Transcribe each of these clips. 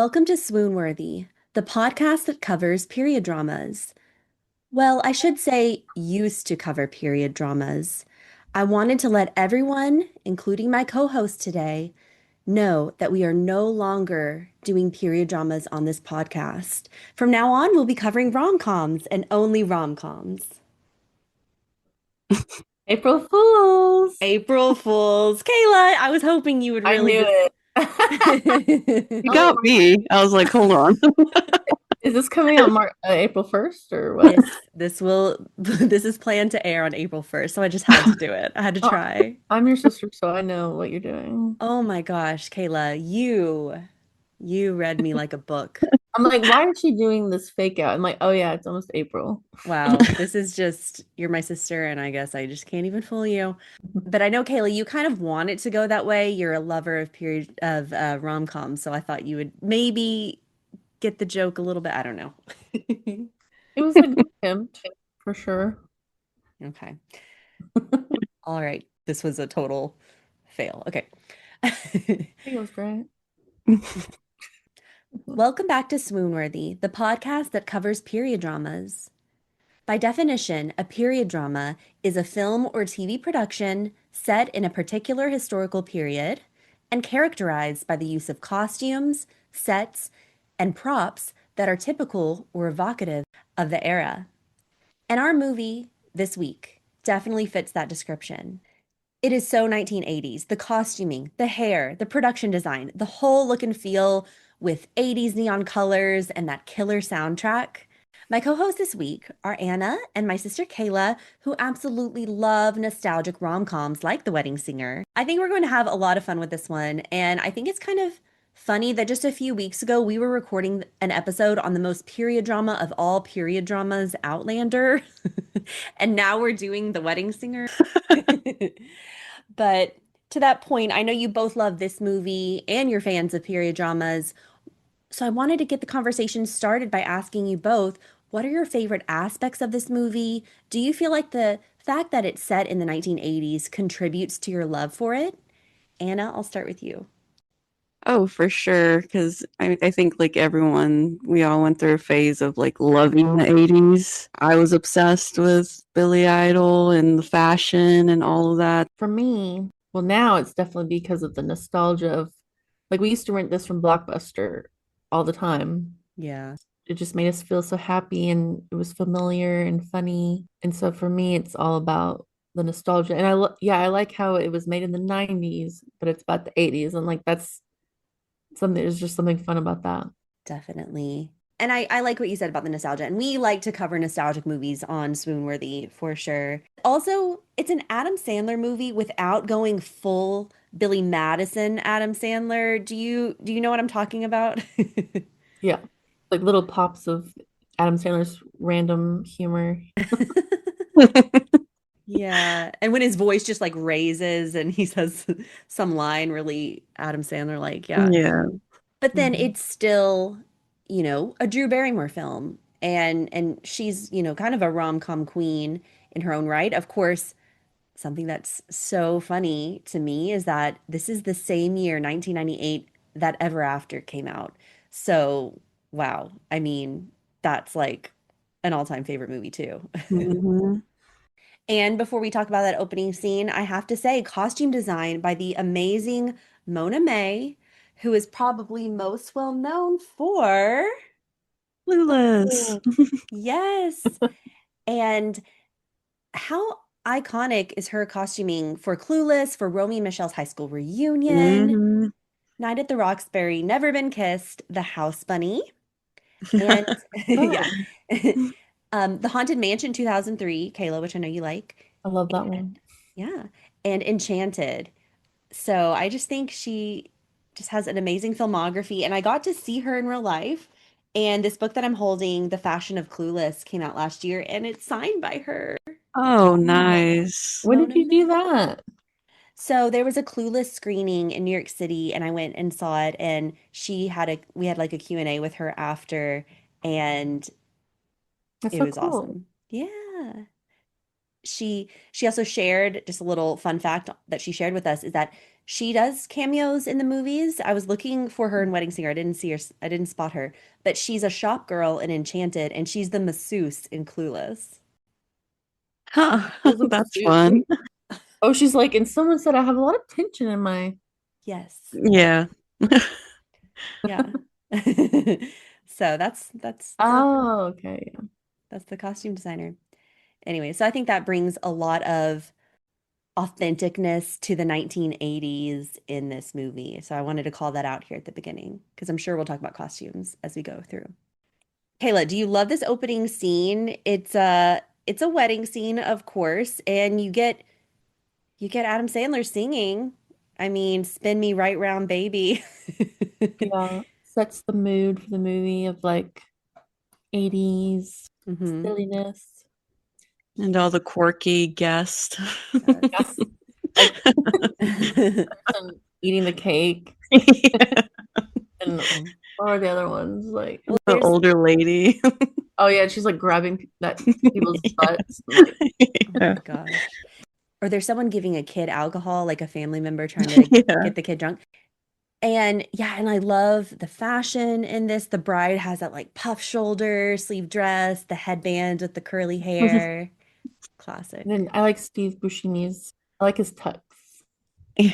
Welcome to Swoon Worthy, the podcast that covers period dramas. Well, I should say used to cover period dramas. I wanted to let everyone, including my co-host today, know that we are no longer doing period dramas on this podcast. From now on, we'll be covering rom-coms and only rom-coms. April Fools. April Fools. Kayla, I was hoping you would I really knew just it. You Oh, got me. I was like, hold on. is this coming on April 1st or what? this is planned to air on April 1st, so I just had to do it. I had to Oh, try. I'm your sister, so I know what you're doing. Oh my gosh, Kayla, you read me like a book. I'm like, why is she doing this fake out? I'm like, oh yeah, it's almost April. Wow, this is just you're my sister and I guess I just can't even fool you. But I know Kayla, you kind of want it to go that way. You're a lover of period of rom-coms, so I thought you would maybe get the joke a little bit. I don't know. It was a good attempt for sure. Okay. All right. This was a total fail. Okay. I think it was great. Welcome back to Swoonworthy, the podcast that covers period dramas. By definition, a period drama is a film or TV production set in a particular historical period and characterized by the use of costumes, sets, and props that are typical or evocative of the era. And our movie this week definitely fits that description. It is so 1980s. The costuming, the hair, the production design, the whole look and feel with 80s neon colors and that killer soundtrack. My co-hosts this week are Anna and my sister Kayla, who absolutely love nostalgic rom-coms like The Wedding Singer. I think we're going to have a lot of fun with this one, and I think it's kind of funny that just a few weeks ago we were recording an episode on the most period drama of all period dramas, Outlander, and now we're doing The Wedding Singer. But to that point, I know you both love this movie and you're fans of period dramas. So I wanted to get the conversation started by asking you both, what are your favorite aspects of this movie? Do you feel like the fact that it's set in the 1980s contributes to your love for it? Anna, I'll start with you. Oh, for sure. Because I think like everyone, we all went through a phase of like loving the 80s. I was obsessed with Billy Idol and the fashion and all of that. For me, well, now it's definitely because of the nostalgia of like we used to rent this from Blockbuster all the time. Yeah, It just made us feel so happy and it was familiar and funny. And so for me, it's all about the nostalgia. And I like how it was made in the 90s, but it's about the 80s. And like that's something, there's just something fun about that. definitely. And I like what you said about the nostalgia. And we like to cover nostalgic movies on Swoonworthy for sure. Also, it's an Adam Sandler movie without going full Billy Madison Adam Sandler. Do you know what I'm talking about? Yeah. Like little pops of Adam Sandler's random humor. Yeah. And when his voice just like raises and he says some line really Adam Sandler like, yeah. Yeah. But then Mhm. it's still, a Drew Barrymore film and she's, kind of a rom-com queen in her own right. Of course, something that's so funny to me is that this is the same year, 1998, that Ever After came out. So, wow. I mean, that's like an all-time favorite movie too. hmm And before we talk about that opening scene, I have to say, costume design by the amazing Mona May, who is probably most well known for, Clueless. yes, and how iconic is her costuming for Clueless, for Romy and Michelle's high school reunion, hmm Night at the Roxbury, Never Been Kissed, The House Bunny, and Oh, yeah, The Haunted Mansion 2003, Kayla, which I know you like. I love that one. Yeah, and Enchanted. So I just think she just has an amazing filmography. And I got to see her in real life. And this book that I'm holding, The Fashion of Clueless, came out last year and it's signed by her, Oh, nice. When did Mona you do May. that? So there was a Clueless screening in New York City and I went and saw it and we had like a Q&A with her after and That's it so was cool. awesome. Yeah. She also shared just a little fun fact that she shared with us is that She does cameos in the movies. I was looking for her in Wedding Singer. I didn't see her. I didn't spot her. But she's a shop girl in Enchanted, and she's the masseuse in Clueless. Huh. She's a That's masseuse. fun. Oh, she's like, and someone said I have a lot of tension in my. Yes. Yeah. Yeah. So Oh, okay. that's the costume designer. Anyway, so I think that brings a lot of authenticness to the 1980s in this movie. So I wanted to call that out here at the beginning because I'm sure we'll talk about costumes as we go through. Kayla, do you love this opening scene? It's a wedding scene, of course, and you get Adam Sandler singing. I mean, spin me right round, baby. Yeah, sets the mood for the movie of like 80s hmm silliness. And all the quirky guests. Yes, like and eating the cake Yeah. and what are the other ones like? Well, The there's older lady. Oh yeah, she's like grabbing that people's butts and like oh my Yeah. gosh. Or there's someone giving a kid alcohol, like a family member trying to Yeah. get the kid drunk. And yeah, and I love the fashion in this. The bride has that like puff shoulder, sleeve dress, the headband with the curly and hair. Classic. then I like Steve Buscemi's. I like his tux. Yeah.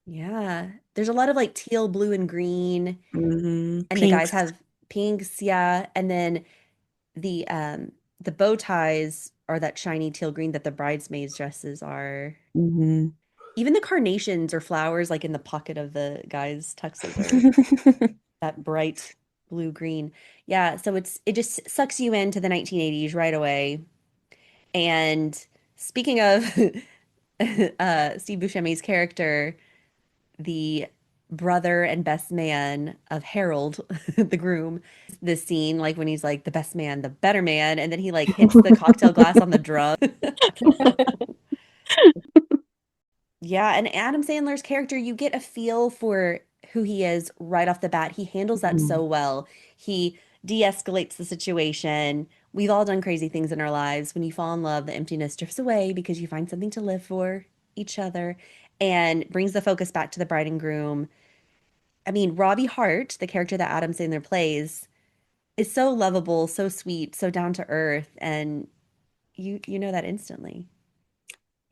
Yeah. There's a lot of like teal, blue, and green. And the guys Pinks. have pinks, yeah. And then the bow ties are that shiny teal green that the bridesmaids' dresses are. hmm Even the carnations or flowers like in the pocket of the guys' tuxes are that bright blue green. Yeah, so it just sucks you into the 1980s right away. And speaking of Steve Buscemi's character, the brother and best man of Harold, the groom, this scene like when he's like the best man, the better man, and then he like hits the cocktail glass on the drum. Yeah, and Adam Sandler's character, you get a feel for who he is right off the bat. He handles that so well. He de-escalates the situation. We've all done crazy things in our lives. When you fall in love, the emptiness drifts away because you find something to live for each other and brings the focus back to the bride and groom. I mean, Robbie Hart, the character that Adam Sandler plays, is so lovable, so sweet, so down to earth, and you know that instantly.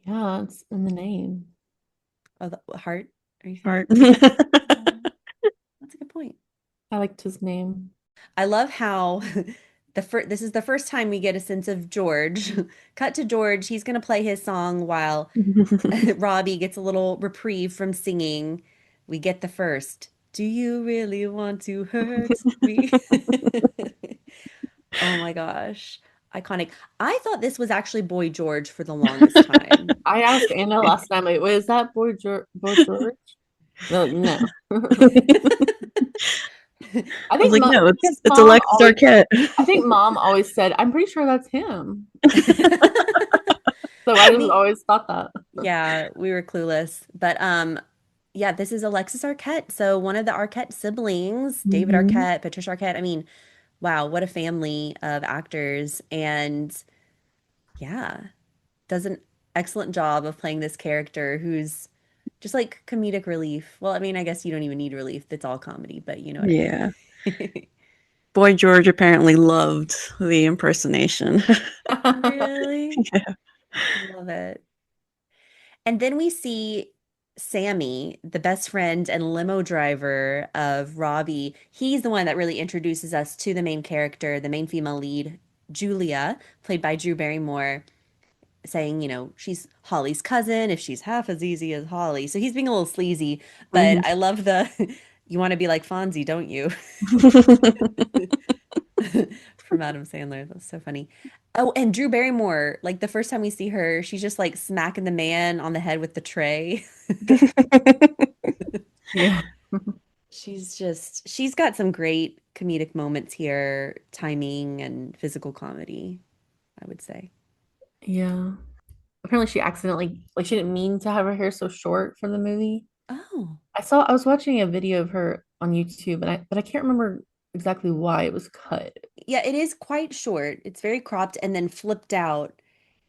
Yeah, it's in the name. Oh, the Hart, are you saying? Heart. Oh, that's a good point. I liked his name. I love how this is the first time we get a sense of George. Cut to George. He's going to play his song while Robbie gets a little reprieve from singing. We get the first. Do you really want to hurt me? Oh my gosh. Iconic. I thought this was actually Boy George for the longest time. I asked Anna last night, like, wait, is that Boy George? They're like, no. I I was think like, mom, no, because it's mom Alexis always, Arquette. I think mom always said, I'm pretty sure that's him. So I I just mean, always thought that. yeah, we were clueless. But yeah, this is Alexis Arquette. So one of the Arquette siblings, David hmm Arquette, Patricia Arquette. I mean, wow, what a family of actors. And yeah, does an excellent job of playing this character who's just like comedic relief. Well, I mean, I guess you don't even need relief. It's all comedy, but you know what I Yeah. mean. Boy George apparently loved the impersonation. Really? Love it. And then we see Sammy, the best friend and limo driver of Robbie. He's the one that really introduces us to the main character, the main female lead, Julia, played by Drew Barrymore, saying, she's Holly's cousin if she's half as easy as Holly. So he's being a little sleazy, but Mhm. I love the you want to be like Fonzie, don't you? From Adam Sandler. That's so funny. Oh, and Drew Barrymore, like the first time we see her, she's just like smacking the man on the head with the tray. Yeah. She's got some great comedic moments here, timing and physical comedy, I would say. Yeah. Apparently she accidentally, like she didn't mean to have her hair so short for the movie. Oh, I was watching a video of her on YouTube and but I can't remember exactly why it was cut. yeah, it is quite short. It's very cropped and then flipped out.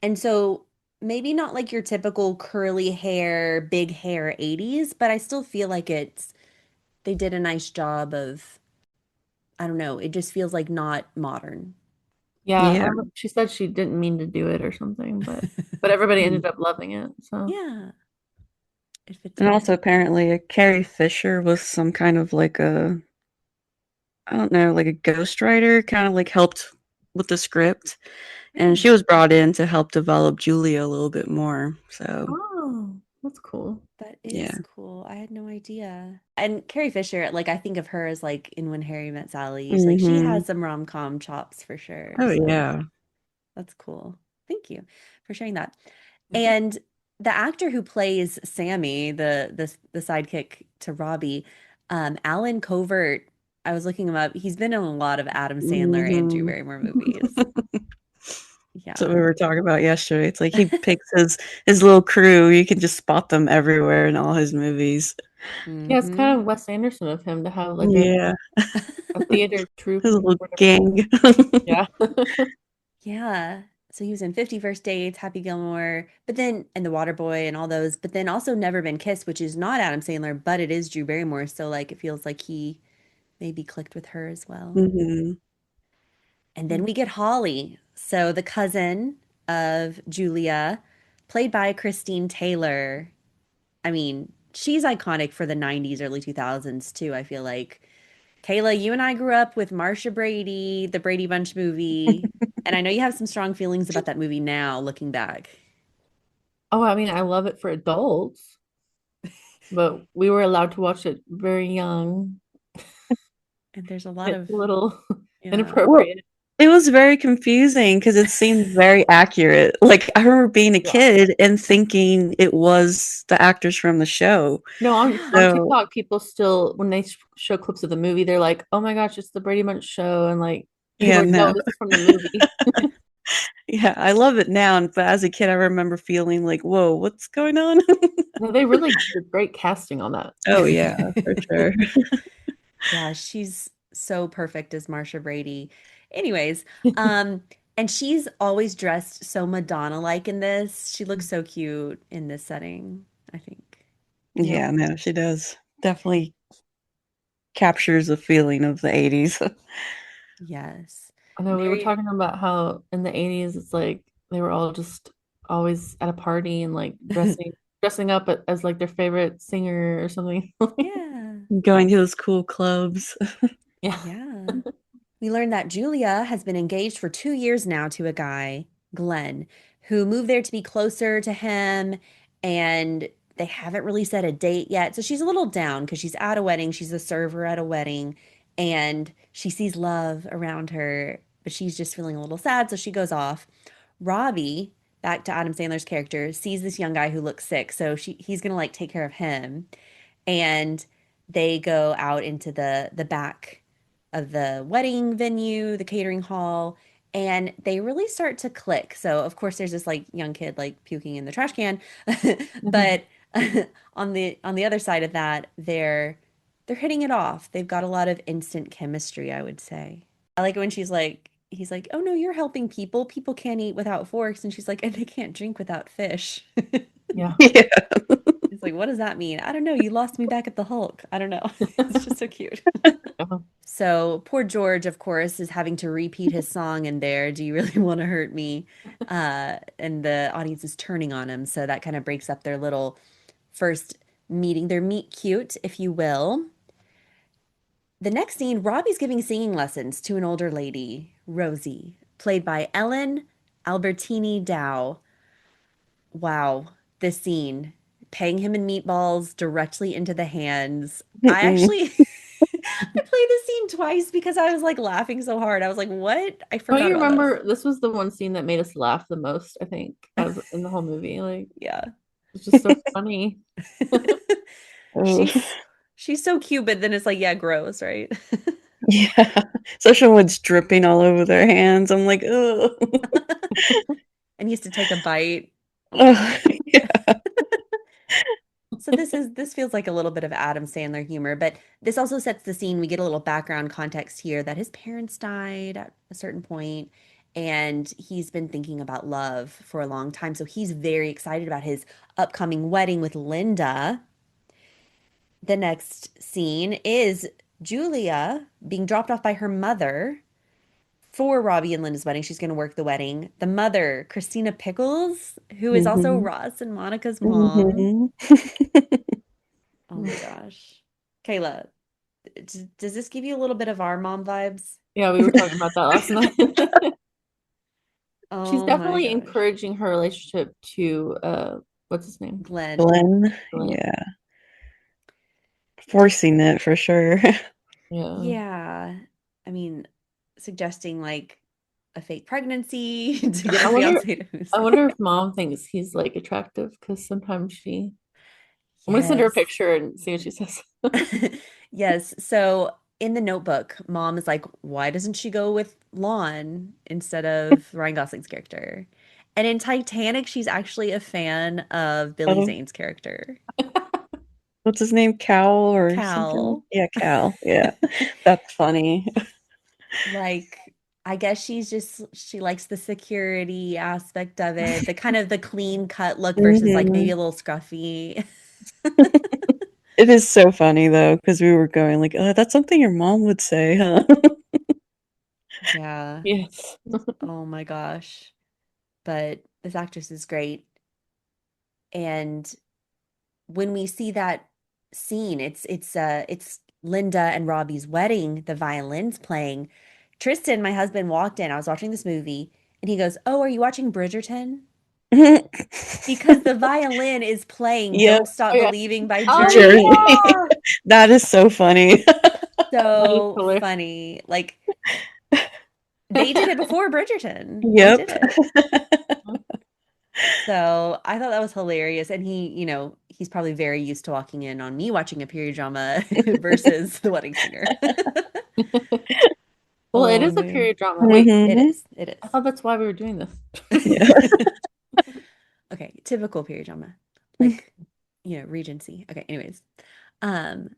And so maybe not like your typical curly hair, big hair 80s, but I still feel like they did a nice job of, I don't know, it just feels like not modern. Yeah, Yeah. she said she didn't mean to do it or something, but everybody ended up loving it. So, Yeah, it fits And well. also apparently Carrie Fisher was some kind of like a, I don't know, like a ghostwriter, kind of like helped with the script. And Hmm, she was brought in to help develop Julia a little bit more. So oh, that's cool. that yeah. is cool. I had no idea. And Carrie Fisher, like I think of her as like in When Harry Met Sally. Like she Hmm. has some rom-com chops for sure. Oh So yeah. that's cool. Thank you for sharing that. And the actor who plays Sammy, the sidekick to Robbie, Alan Covert, I was looking him up. He's been in a lot of Adam Sandler and Drew Hmm. Barrymore movies. So we Yeah. were talking about yesterday. It's like he picks his little crew. You can just spot them everywhere in all his movies. Yeah, it's Hmm. kind of Wes Anderson of him to have like Yeah. a theater troupe His or little whatever. gang. Yeah. Yeah. So he was in 50 First Dates, Happy Gilmore, but then and The Waterboy and all those, but then also Never Been Kissed, which is not Adam Sandler, but it is Drew Barrymore. So like it feels like he maybe clicked with her as well. Hmm. And then we get Holly. So the cousin of Julia, played by Christine Taylor. I mean, she's iconic for the 90s, early 2000s too, I feel like. Kayla, you and I grew up with Marsha Brady, the Brady Bunch movie, and I know you have some strong feelings about that movie now, looking back. Oh, I mean, I love it for adults, but we were allowed to watch it very young. And there's a lot It's of, a little yeah. Well, inappropriate. it was very confusing because it seemed very accurate. Like I remember being a Yeah. kid and thinking it was the actors from the show. No, on So TikTok, people still when they show clips of the movie, they're like, "Oh my gosh, it's the Brady Bunch show," and like people yeah, are like, "No, no. this is from the movie." Yeah, I love it now, but as a kid I remember feeling like, "Whoa, what's going on?" No, they really did great casting on that. Oh yeah, for sure. Yeah, she's so perfect as Marsha Brady. Anyways, um, and she's always dressed so Madonna-like in this. She looks so cute in this setting, I think. Yeah. Yeah, no, she does. Definitely captures the feeling of the 80s. Yes. I know we were Very, talking about how in the 80s it's like they were all just always at a party and like dressing up as like their favorite singer or something. yeah. Going to those cool clubs. Yeah. Yeah. We learned that Julia has been engaged for 2 years now to a guy, Glenn, who moved there to be closer to him. And they haven't really set a date yet. So she's a little down because she's at a wedding. She's a server at a wedding and she sees love around her, but she's just feeling a little sad. So she goes off. Robbie, back to Adam Sandler's character, sees this young guy who looks sick. So he's going to like take care of him. And they go out into the back of the wedding venue, the catering hall, and they really start to click. So of course there's this like young kid like puking in the trash can, but on the other side of that, they're hitting it off. They've got a lot of instant chemistry, I would say. I like it when he's like, "Oh no, you're helping people. People can't eat without forks." And she's like, "And they can't drink without fish." Yeah. Yeah. It's like, what does that mean? I don't know. You lost me back at the Hulk. I don't know. It's just so cute. So poor George, of course, is having to repeat his song in there. Do you really want to hurt me? And the audience is turning on him. So that kind of breaks up their little first meeting, their meet cute, if you will. The next scene, Robbie's giving singing lessons to an older lady, Rosie, played by Ellen Albertini Dow. Wow, this scene, paying him in meatballs directly into the hands. I Mm-mm. actually I played this scene twice because I was like laughing so hard. I was like, "What? I Don't forgot you about this." remember this was the one scene that made us laugh the most, I think, as in the whole movie. Like Yeah. it's just so funny. Oh. She's she's so cute, but then it's like, yeah, gross, right? Yeah. Especially when it's dripping all over their hands. I'm like, oh. And he has to take a bite. Oh, yeah. So this feels like a little bit of Adam Sandler humor, but this also sets the scene. We get a little background context here that his parents died at a certain point, and he's been thinking about love for a long time. So he's very excited about his upcoming wedding with Linda. The next scene is Julia being dropped off by her mother for Robbie and Linda's wedding. She's going to work the wedding. The mother, Christina Pickles, who is also Hmm. Ross and Monica's mom. Hmm. Oh my gosh. Kayla, does this give you a little bit of our mom vibes? Yeah, we were talking about that last night. She's Oh my definitely gosh. encouraging her relationship to what's his name? Glenn. Glenn, Glenn. yeah, forcing it for sure. Yeah. Yeah. I mean, suggesting like a fake pregnancy to get I her wonder fiance to move I somewhere. wonder if mom thinks he's like attractive because sometimes she I'm gonna send her a Yes. picture and see what she says. Yes. So in the notebook, mom is like, why doesn't she go with Lon instead of Ryan Gosling's character? And in Titanic, she's actually a fan of Billy Oh, Zane's character, what's his name? Cal or something? Cal. Yeah, Cal. Yeah, that's funny. Like, I guess she likes the security aspect of it, the kind of the clean cut look versus like maybe Hmm. a little scruffy. It is so funny though, because we were going like, that's something your mom would say, huh? Yeah. Yes. Oh my gosh. But this actress is great. And when we see that scene, it's Linda and Robbie's wedding, the violins playing. Tristan, my husband, walked in. I was watching this movie, and he goes, "Oh, are you watching Bridgerton?" Because the violin is playing Yep, "Don't Stop Oh yeah. Believing" by Oh Journey. Journey. yeah. That is so funny. That is So hilarious. funny. Like they did it before Bridgerton. They Yep. did it. So I thought that was hilarious. And he's probably very used to walking in on me watching a period drama versus The Wedding Singer. Well, it Oh is a man. period drama. Wait, It Hmm. is. It I is. thought that's why we were doing this. Yeah. Okay, typical period drama. Like, Regency. Okay, anyways. Um,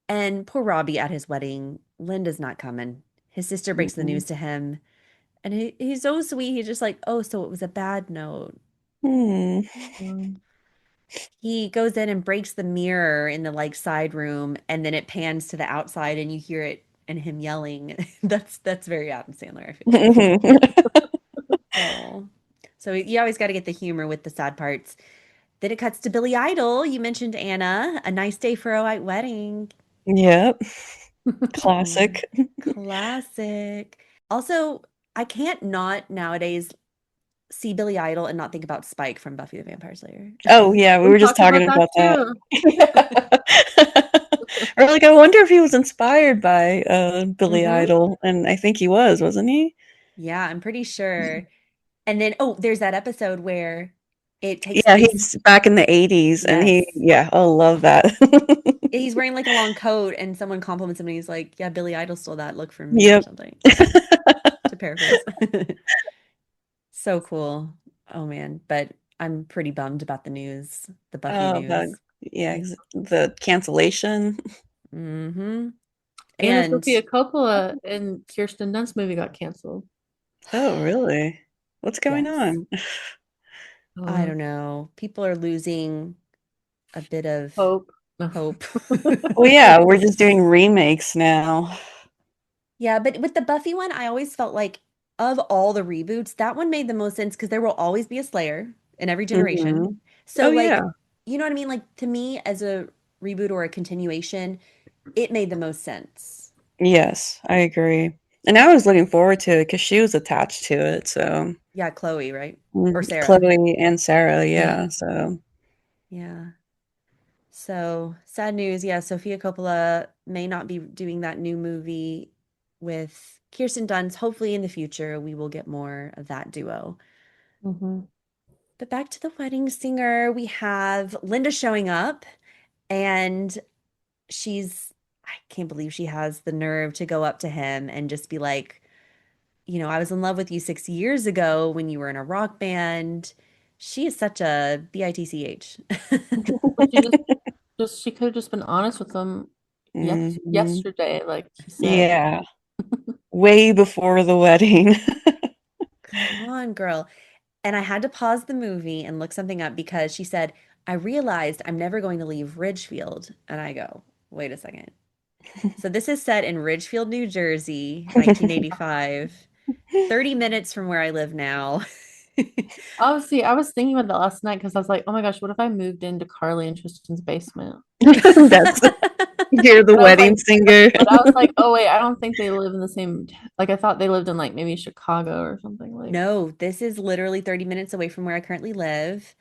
and poor Robbie at his wedding, Linda's not coming. His sister breaks the Mm-mm. news to him, and he's so sweet. He's just like, "Oh, so it was a bad note." Hmm. Um, He goes in and breaks the mirror in the like side room, and then it pans to the outside, and you hear it and him yelling. That's very Adam Sandler, I feel like. Oh, so you always got to get the humor with the sad parts. Then it cuts to Billy Idol. You mentioned Anna. A nice day for a white wedding. Yep. Oh my God. Classic. Classic. Also, I can't not nowadays see Billy Idol and not think about Spike from Buffy the Vampire Slayer. Oh yeah, we we were just talked talking about that about that. too. Or like I wonder if he was inspired by Billy Hmm. Idol, and I think he was, wasn't he? Yeah, I'm pretty sure. And then, oh, there's that episode where it takes Yeah, place. he's back in the 80s and he Yes. yeah, oh love that. He's wearing like a long coat and someone compliments him and he's like, yeah, Billy Idol stole that look from me or Yep. something, to paraphrase. So cool. Oh man. But I'm pretty bummed about the news, the Buffy The news. yeah, the cancellation. Mm-hmm. Anna And Sophia Coppola and Kirsten Dunst movie got canceled. Oh, really? What's going yes, on? I Uh, don't know. People are losing a bit of Hope. No. hope. Well, yeah, we're just doing remakes now. Yeah, but with the Buffy one, I always felt like of all the reboots, that one made the most sense because there will always be a Slayer in every generation. Hmm. So Oh, like, yeah. you know what I mean? Like to me, as a reboot or a continuation, it made the most sense. Yes, I agree. And I was looking forward to it because she was attached to it. So, Yeah, Chloe, right? Or mm, Sarah. Chloe and Sarah, Yeah. yeah. So, Yeah. So sad news. Yeah, Sophia Coppola may not be doing that new movie with Kirsten Dunst. Hopefully in the future we will get more of that duo. Hmm. But back to the wedding singer, we have Linda showing up and I can't believe she has the nerve to go up to him and just be like, I was in love with you 6 years ago when you were in a rock band. She is such a bitch. But she could have just been honest with them mhm. yesterday, like she said. Yeah, way before the wedding. Come on, girl. And I had to pause the movie and look something up because she said, I realized I'm never going to leave Ridgefield. And I go, wait a second. So this is set in Ridgefield, New Jersey, 1985, 30 minutes from where I live now. Oh, see, I was thinking about that last night because I was like, oh my gosh, what if I moved into Carly and Tristan's basement? That's you're the But I was wedding like, singer. but I was like, oh wait, I don't think they live in the same. Like I thought they lived in like maybe Chicago or something like. No, this is literally 30 minutes away from where I currently live.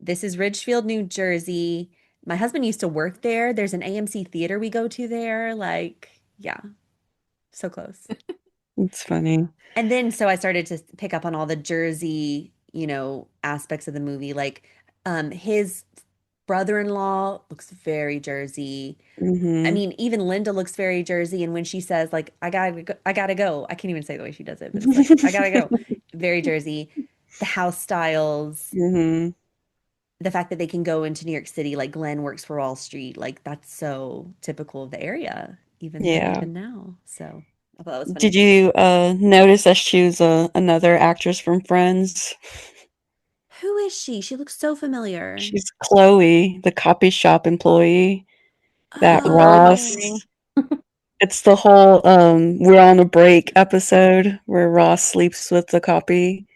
This is Ridgefield, New Jersey. My husband used to work there. There's an AMC theater we go to there. Like, yeah, so close. It's funny. And then so I started to pick up on all the Jersey, aspects of the movie. Like, his brother-in-law looks very Jersey. I Hmm. mean, even Linda looks very Jersey. And when she says, like, I gotta go. I can't even say the way she does it, but it's like, I gotta go. Very Jersey. The house styles, Hmm. the fact that they can go into New York City, like Glenn works for Wall Street, like that's so typical of the area, even Yeah. even now. So I thought that was Did funny. you notice that she was another actress from Friends? Who is she? She looks so familiar. She's Chloe, the copy shop employee that With curly hair. Oh, Ross. It's the whole we're on a break episode where Ross sleeps with the copy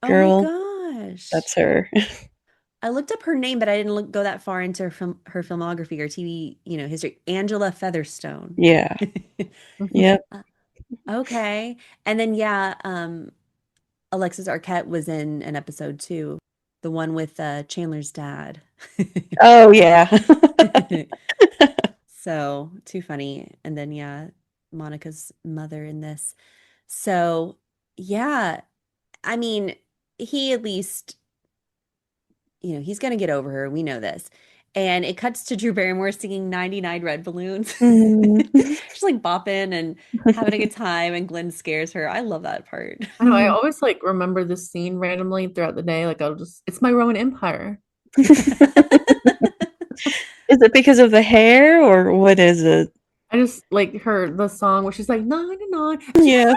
oh my girl. gosh. That's her. I looked up her name, but I didn't go that far into her filmography or TV, history. Angela Featherstone. Yeah. Yep. Uh, okay. And then yeah, Alexis Arquette was in an episode too, the one with Chandler's dad. Oh yeah. So, too funny. And then, yeah, Monica's mother in this. So, yeah, I mean, he at least, he's going to get over her. We know this. And it cuts to Drew Barrymore singing 99 Red Balloons. Mhm. She's like bopping and having a good time, and Glenn scares her. I love that part. I know. I always like remember this scene randomly throughout the day. Like I'll just, it's my Roman Empire. Is it because of the hair or what is it? I just like heard the song where she's like 99. Yeah.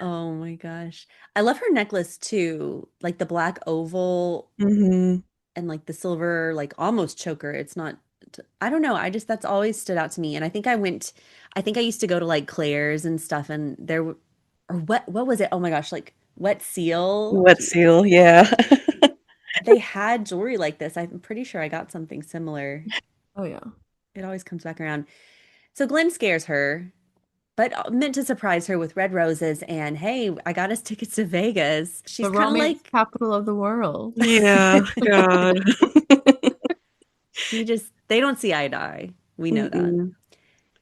Oh my gosh. I love her necklace too, like the black oval Hmm. and like the silver, like almost choker. It's not, I don't know. That's always stood out to me. And I think I used to go to like Claire's and stuff, and or what was it? Oh my gosh, like Wet Seal. Wet seal, yeah. They had jewelry like this. I'm pretty sure I got something similar. Oh yeah. It always comes back around. So Glenn scares her, but meant to surprise her with red roses. And hey, I got us tickets to Vegas. She's The kind of romance like, capital of the world. Yeah, God. they don't see eye to eye. We know that. Mm-mm.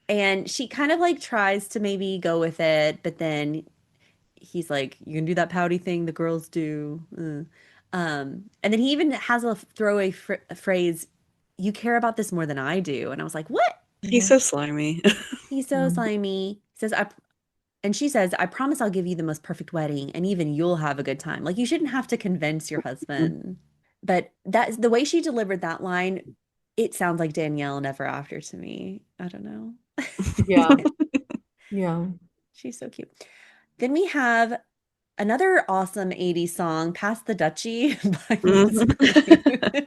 And she kind of like tries to maybe go with it, but then he's like, "You can do that pouty thing the girls do." And then he even has a throwaway phrase, "You care about this more than I do." And I was like, "What?" He's so slimy. He's so Mhm. slimy. He says, and she says, "I promise I'll give you the most perfect wedding, and even you'll have a good time." Like you shouldn't have to convince your husband. But that's the way she delivered that line. It sounds like Danielle and Ever After to me. I don't know. Yeah. Yeah. She's so cute. Then we have another awesome 80s song, Pass the Dutchie by Mhm. Swoon.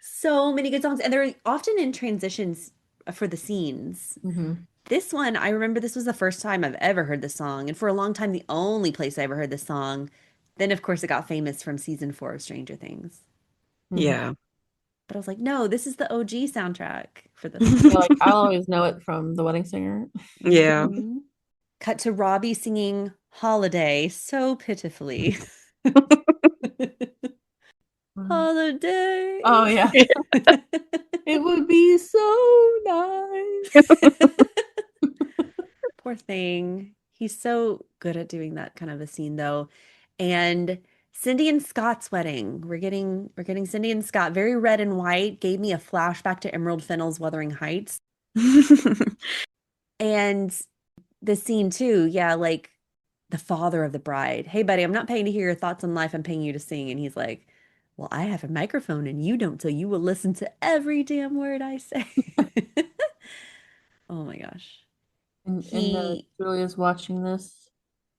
So many good songs, and they're often in transitions for the scenes. Hmm. This one, I remember this was the first time I've ever heard this song, and for a long time, the only place I ever heard this song. Then, of course, it got famous from season 4 of Stranger Things. Hmm. Yeah. But I was like, no, this is the OG soundtrack for this Yeah, one. like I'll always know it from The Wedding Singer. Yeah. Mhm. Cut to Robbie singing Holiday so pitifully. Mhm. Oh Holiday. yeah. It would be so nice. Poor thing. He's so good at doing that kind of a scene though. And Cindy and Scott's wedding. We're getting Cindy and Scott very red and white. Gave me a flashback to Emerald Fennell's Wuthering Heights. And the scene too, yeah, like the father of the bride. Hey buddy, I'm not paying to hear your thoughts on life. I'm paying you to sing. And he's like, well, I have a microphone and you don't, so you will listen to every damn word I say. Oh my gosh. And He, Julia's watching this.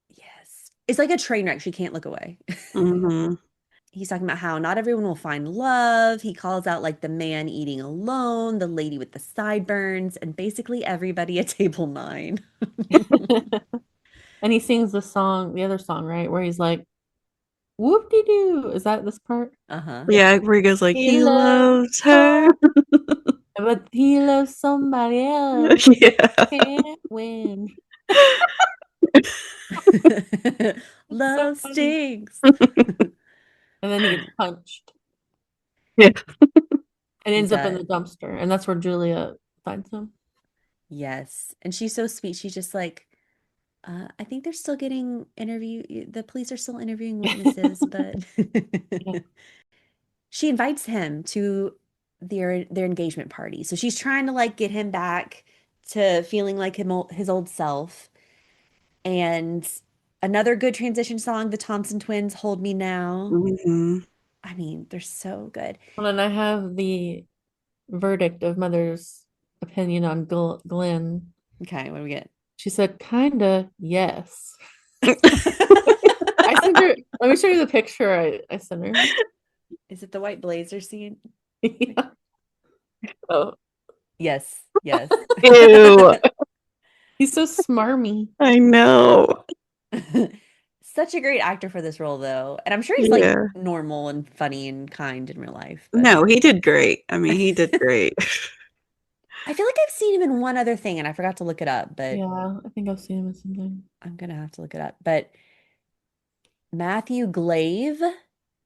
yes, it's like a train wreck. She can't look away. Hmm. He's talking about how not everyone will find love. He calls out like the man eating alone, the lady with the sideburns, and basically everybody at table nine. And he sings the song, the other song, right? Where he's like, whoop de doo. Is that this part? Uh-huh. Yeah, where he goes like, He he loves loves her. her, but he loves somebody else. Yeah. Can't win. It's so Love funny. stinks. And then he gets punched Yeah. and He's ends up in a the dumpster. And that's where Julia finds him. yes. And she's so sweet. She's just like, I think they're still getting the police are still interviewing witnesses, but Yeah. she invites him to their engagement party. So she's trying to like get him back to feeling like his old self. And another good transition song, the Thompson Twins, Hold Me Now. Hmm. I mean, they're so good. Well, and I have the verdict of Mother's opinion on Glenn. Okay, what do we get? She said, kinda, yes. I sent her, let me show you the picture I sent her. Is it the white blazer scene? Yeah. Oh, Yes, yes. Ew. he's so smarmy. I know. Such a great actor for this role, though. And I'm sure he's like Yeah. normal and funny and kind in real life, but No, he did great. I mean, he did great. I feel like I've seen him in one other thing and I forgot to look it up, but Yeah, I think I've seen him in something. I'm gonna have to look it up. But Matthew Glave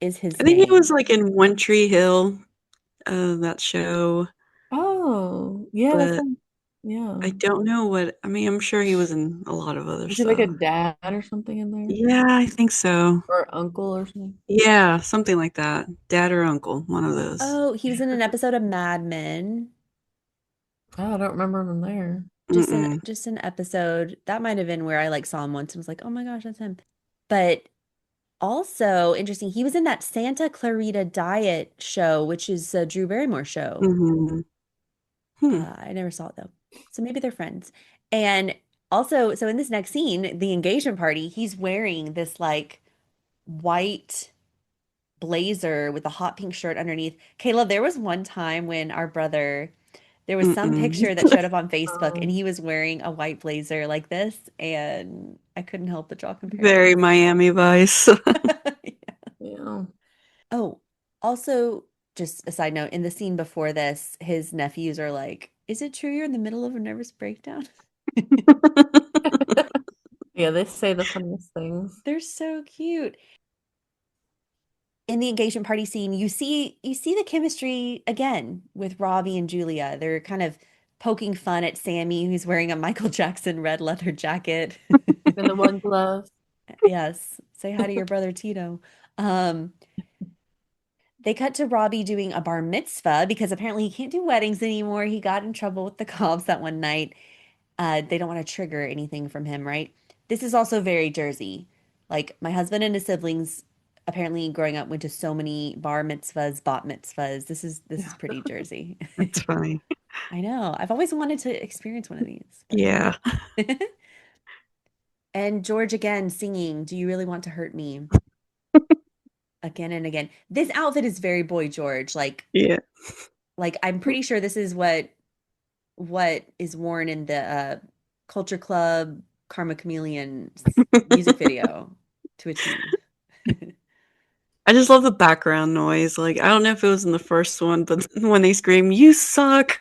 is his I think he was name. like in One Tree Hill, that show, Oh, yeah, that's but him. Yeah. I don't know what, I mean, I'm sure he was in a lot of other Is he like a stuff. dad or something in there? Yeah, I think so. Or uncle or something? Yeah, something like that. Dad or uncle, one of those. Oh, he was in an episode of Mad Men. Oh, I don't remember him there. Mm-mm. Just an episode. That might have been where I like saw him once and was like, "Oh my gosh, that's him." But also interesting, he was in that Santa Clarita Diet show, which is a Drew Barrymore show. Mm-hmm. Hmm. I never saw it though. So maybe they're friends. And also, so in this next scene, the engagement party, he's wearing this like white blazer with a hot pink shirt underneath. Caleb, there was one time when there was some Mm-mm. picture that showed up on Facebook and Um, he was wearing a white blazer like this, and I couldn't help but draw Very comparisons. Miami Vice. yeah. Oh, also, just a side note, in the scene before this, his nephews are like, "Is it true you're in the middle of a nervous breakdown?" Yeah, they say the funniest things. They're so cute. In the engagement party scene, you see the chemistry again with Robbie and Julia. They're kind of poking fun at Sammy, who's wearing a Michael Jackson red leather jacket. And the one glove. Yes, say hi to your brother Tito. Um, they cut to Robbie doing a bar mitzvah because apparently he can't do weddings anymore. He got in trouble with the cops that one night. They don't want to trigger anything from him, right? This is also very Jersey. Like my husband and his siblings apparently growing up went to so many bar mitzvahs, bat mitzvahs. This is Yeah. pretty Jersey. That's funny. I know. I've always wanted to experience one of these, Yeah. but and George again singing, "Do you really want to hurt me?" again and again. This outfit is very Boy George. Yeah. Like I'm pretty sure this is what is worn in the Culture Club Karma Chameleon's music video to a T. I just love the background noise. Like, I don't know if it was in the first one, but when they scream, "You suck."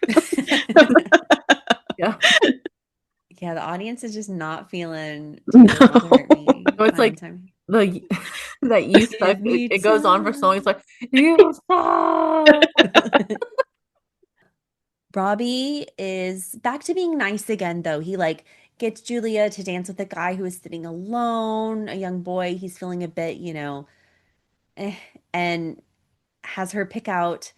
Yeah. Yeah, the audience is just not feeling "Do you really want to hurt me?" So it's my one like time. the that you suck. Give me It goes on for so long. It's time. like you suck. Robbie is back to being nice again, though. He like gets Julia to dance with a guy who is sitting alone, a young boy. He's feeling a bit, eh, and has her pick out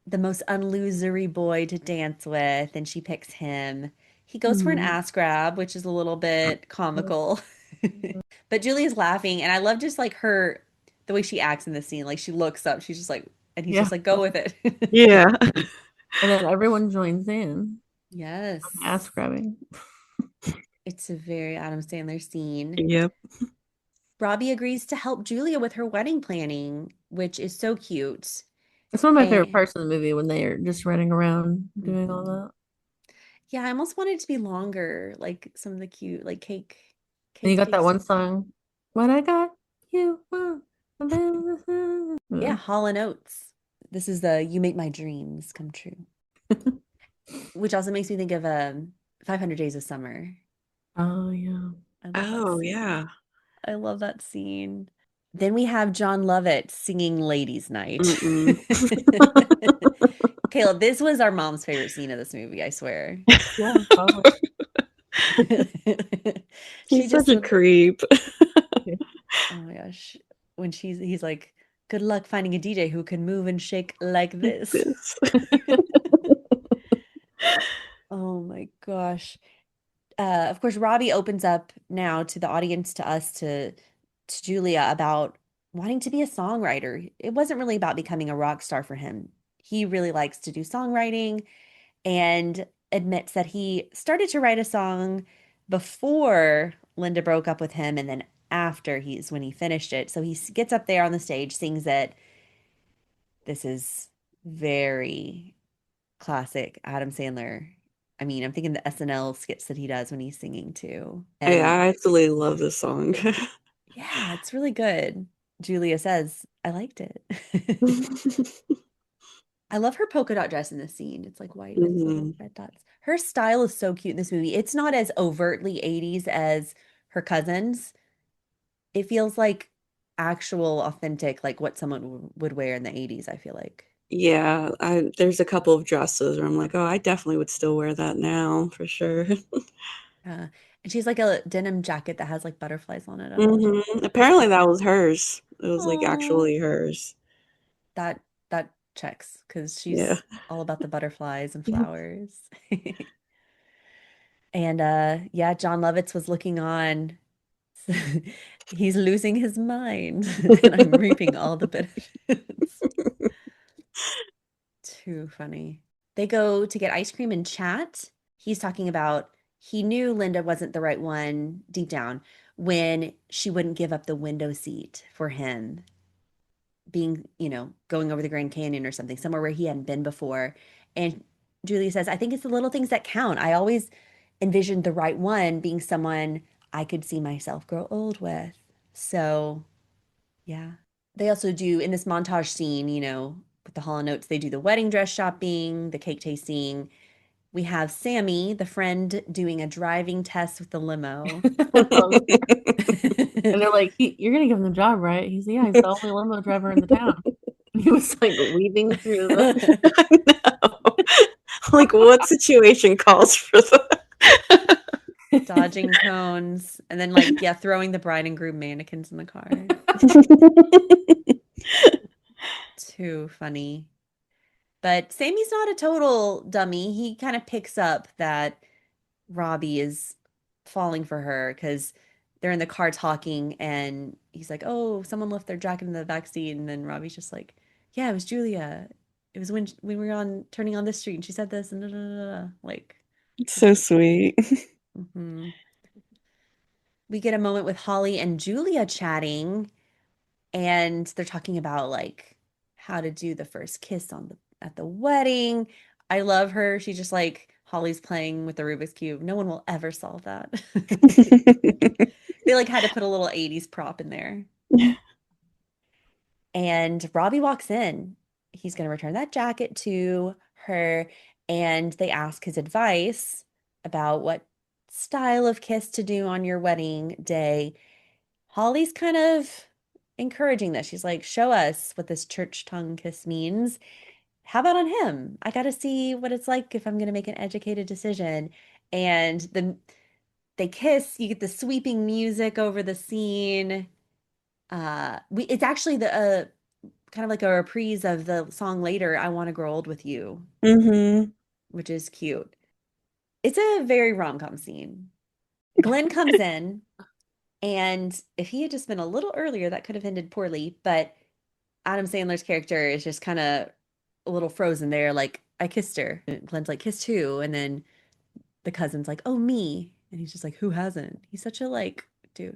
the most unlosery boy to dance with, and she picks him. He goes for an Mm. ass grab, which is a little bit comical. But Julia's laughing, and I love just like the way she acts in the scene. Like she looks up, she's just like, and he's Yeah. just like, go with it. Yeah. And then everyone joins in. Yes. Ass grabbing. It's a very Adam Sandler scene. Yep. Robbie agrees to help Julia with her wedding planning, which is so cute. It's one of my favorite And parts of the movie when they are just running around doing all mhm. that. Yeah, I almost wanted it to be longer, like some of the cute, like And you cake got that one tasting. song, What I Got You. Yeah, Yeah. Hall and Oates. This is the You Make My Dreams Come True, which also makes me think of 500 Days of Summer. Oh yeah. I love that Oh, scene. yeah. I love that scene. Then we have John Lovett singing Ladies' Night. Mm-mm. Caleb, this was our mom's favorite scene of this movie, I swear. Yeah, probably. She He's just such a would, creep. Yeah. oh my gosh, when he's like, good luck finding a DJ who can move and shake like this. This. Oh my gosh. Of course, Robbie opens up now to the audience, to us, to Julia about wanting to be a songwriter. It wasn't really about becoming a rock star for him. He really likes to do songwriting and admits that he started to write a song before Linda broke up with him, and then after he's when he finished it. So gets up there on the stage, sings it. This is very classic Adam Sandler. I mean, I'm thinking the SNL skits that he does when he's singing too. And I absolutely love this song. yeah, it's really good. Julia says, I liked it. I love her polka dot dress in this scene. It's like white with little Mhm. red dots. Her style is so cute in this movie. It's not as overtly 80s as her cousins. It feels like actual, authentic, like what someone would wear in the 80s, I feel like. Yeah, there's a couple of dresses where I'm like, oh, I definitely would still wear that now for sure. And she's like a denim jacket that has like butterflies on it. I love it. Apparently that was hers. It was like Oh, actually hers. that that checks because Yeah. she's all about the butterflies and flowers. And yeah, John Lovitz was looking on. He's losing his mind, and I'm reaping all the benefits. Too funny. They go to get ice cream and chat. He's talking about he knew Linda wasn't the right one deep down when she wouldn't give up the window seat for him, being, going over the Grand Canyon or something, somewhere where he hadn't been before. And Julia says, I think it's the little things that count. I always envisioned the right one being someone I could see myself grow old with. So, yeah. They also do in this montage scene, with the Hall and Oates, they do the wedding dress shopping, the cake tasting. We have Sammy, the friend, doing a driving test with the limo. Oh, and they're like, "You're gonna give him the job, right?" He's yeah, he's the only limo driver in the town. And he was like weaving through the I know. Like, what situation calls for that? Dodging cones, and then like, yeah, throwing the bride and groom mannequins in the car. Too funny. But Sammy's not a total dummy. He kind of picks up that Robbie is falling for her because they're in the car talking, and he's like, "Oh, someone left their jacket in the back seat," and then Robbie's just like, "Yeah, it was Julia. It was when we were on turning on this street, and she said this, and da, da, da, da." Like, so So cute. sweet. Mhm. We get a moment with Holly and Julia chatting, and they're talking about like how to do the first kiss on the at the wedding. I love her. She's just like Holly's playing with the Rubik's cube. No one will ever solve that. They like had to put a little 80s prop in there. And Robbie walks in. He's going to return that jacket to her, and they ask his advice about what style of kiss to do on your wedding day. Holly's kind of encouraging this. She's like, show us what this church tongue kiss means. How about on him? I got to see what it's like if I'm going to make an educated decision. And they kiss, you get the sweeping music over the scene. It's actually the kind of like a reprise of the song later, I Want to Grow Old with You, Hmm. which is cute. It's a very rom-com scene. Glenn comes in, and if he had just been a little earlier, that could have ended poorly, but Adam Sandler's character is just kind of a little frozen there, like, I kissed her. And Glenn's like, kissed who? And then the cousin's like, oh, me. And he's just like, who hasn't? He's such a like douche.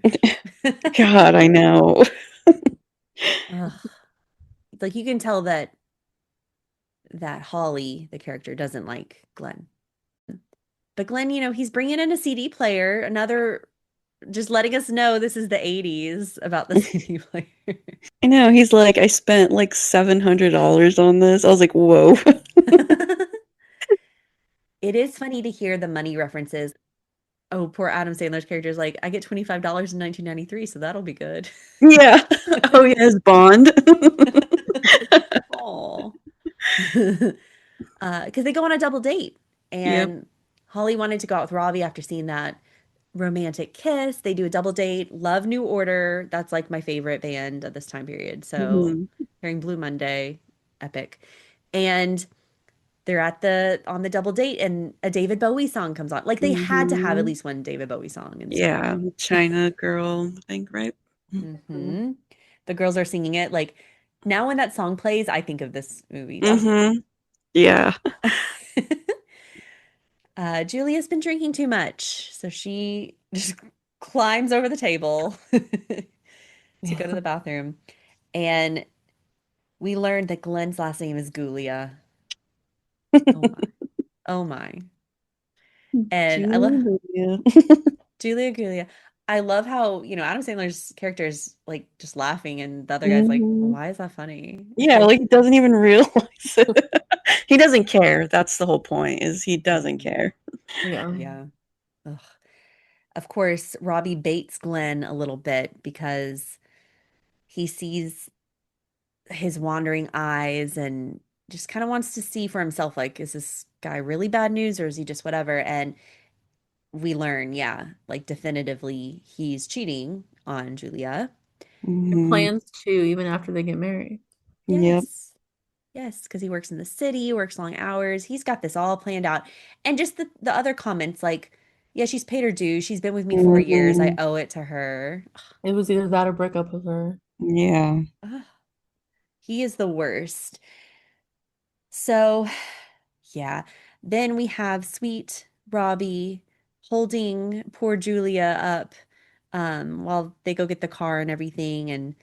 God, I know. Ugh. Like you can tell that Holly, the character, doesn't like Glenn. But Glenn, he's bringing in a CD player, another just letting us know this is the 80s about the CD player. I know. He's like, I spent like $700 on this. I was like, whoa. It is funny to hear the money references. Oh, poor Adam Sandler's character is like, I get $25 in 1993, so that'll be good. Yeah. Oh, yeah, his Bond. Oh. Because they go on a double date, Yep. and Holly wanted to go out with Robbie after seeing that romantic kiss. They do a double date. Love New Order. That's like my favorite band of this time period. So Mhm. hearing Blue Monday, epic. And they're on the double date, and a David Bowie song comes on. Like they had to have at Mhm. least one David Bowie song in this Yeah, movie. China girl, I think, right? Hmm. The girls are singing it. Like now, when that song plays, I think of this movie just. Mm-hmm. Yeah. Julia's been drinking too much, so she just climbs over the table to go to Yeah. the bathroom. And we learned that Glenn's last name is Gulia. Oh my. Oh my. And I love Julia. Julia Gulia. I love how, Adam Sandler's character is like just laughing, and the other guy's like, Hmm. why is that funny? Yeah, like he doesn't even realize it. He doesn't care. That's the whole point, is he doesn't Mhm. care. Yeah. Yeah. Ugh. Of course, Robbie baits Glenn a little bit because he sees his wandering eyes and just kind of wants to see for himself, like, is this guy really bad news or is he just whatever? And we learn, yeah, like definitively he's cheating on Julia. And Hmm. plans too, even after they get married. Yep. Yes. Yes, because he works in the city, works long hours. He's got this all planned out. And just the other comments, like, yeah, she's paid her dues. She's been with me 4 years. I Hmm. owe it to her. It was either that or break up with her. Yeah. Ugh, he is the worst. So, yeah. Then we have sweet Robbie holding poor Julia up while they go get the car and everything, and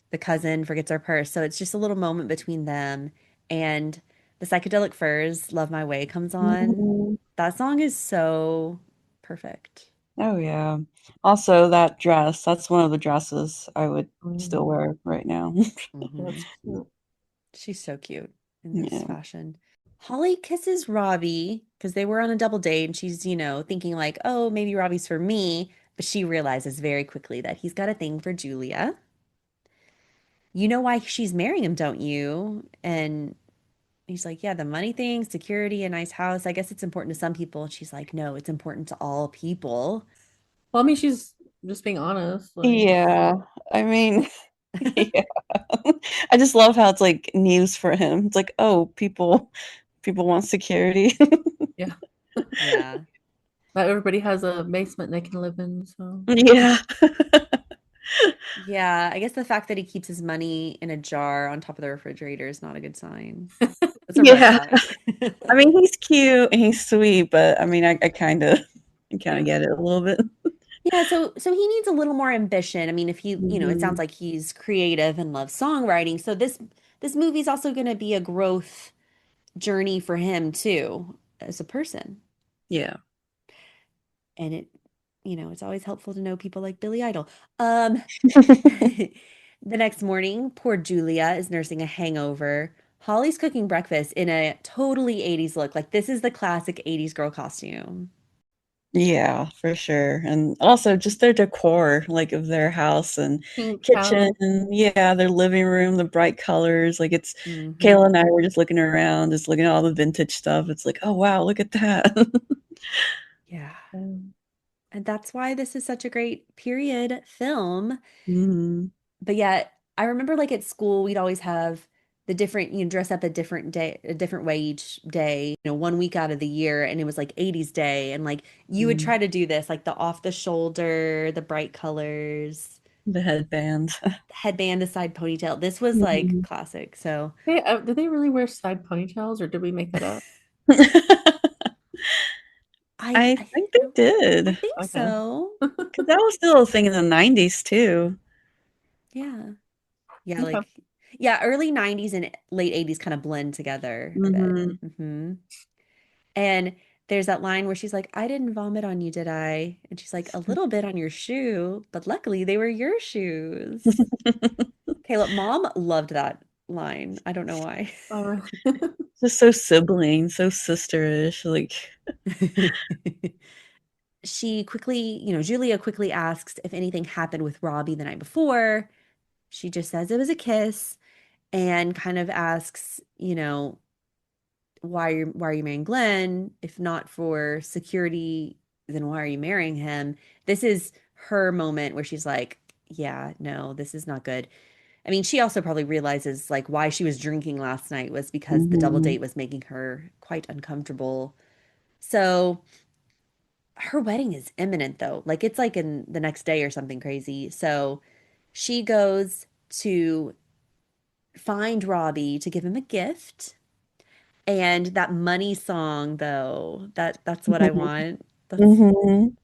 the cousin forgets her purse. So it's just a little moment between them. And the Psychedelic Furs, Love My Way, comes on. Mhm. That song is so perfect. Oh yeah. Also, that dress, that's one of the dresses I would still Mm, wear right now. Hmm. that's cute. She's so cute in this Yeah. fashion. Holly kisses Robbie because they were on a double date, and she's, thinking like, oh, maybe Robbie's for me. But she realizes very quickly that he's got a thing for Julia. You know why she's marrying him, don't you? And he's like, yeah, the money thing, security, a nice house. I guess it's important to some people. And she's like, no, it's important to all people. Well, I mean, she's just being honest. Like, Yeah. I mean, yeah. I just love how it's like news for him. It's like, oh, people want security. yeah, Yeah. not everybody has a basement they can live in. So, Yeah. Yeah. I guess the fact that he keeps his money in a jar on top of the refrigerator is not a good sign. It's a red Yeah. flag. I mean, he's cute and he's sweet, but I mean, I kind of I kind yeah. of get it a little bit. Yeah, so he needs a little more ambition. I mean, if it sounds Mhm. like he's creative and loves songwriting. So this movie's also going to be a growth journey for him too as a person. Yeah. And it's always helpful to know people like Billy Idol. Um, the next morning, poor Julia is nursing a hangover. Holly's cooking breakfast in a totally 80s look. Like this is the classic 80s girl costume. Yeah, for sure. And also just their decor, like of their house and Pink kitchen. couch. Yeah, their living room, the bright colors. Like it's Hmm. Kayla and I were just looking around, just looking at all the vintage stuff. It's like, oh wow, look at that. Yeah. Um, And that's why this is such a great period film. Mhm. But yet, I remember like at school, we'd always have the different, dress up a different day, a different way each day, 1 week out of the year. And it was like 80s day. And like you would Mm. try to do this, like the off the shoulder, the bright colors, The headband. the headband, the side ponytail. This was like Mhm. classic. So did they really wear side ponytails or did we make that up? I I think they I did. think Okay. so. Because that was still a thing in the 90s too. Yeah. Yeah, Okay. like yeah, early 90s and late 80s kind of blend together a bit. Hmm. And there's that line where she's like, I didn't vomit on you, did I? And she's like, a little bit on your shoe, but luckily they were your shoes. Caleb, mom loved that line. I don't know why. All right. Just so sibling, so sisterish. Like, She quickly, Julia quickly asks if anything happened with Robbie the night before. She just says it was a kiss and kind of asks, why are you marrying Glenn? If not for security, then why are you marrying him? This is her moment where she's like, yeah, no, this is not good. I mean, she also probably realizes like why she was drinking last night was because the double mhm. date was making her quite uncomfortable. So her wedding is imminent though. Like it's like in the next day or something crazy. So she goes to find Robbie to give him a gift. And that money song though, that's what I want. That's Mhm.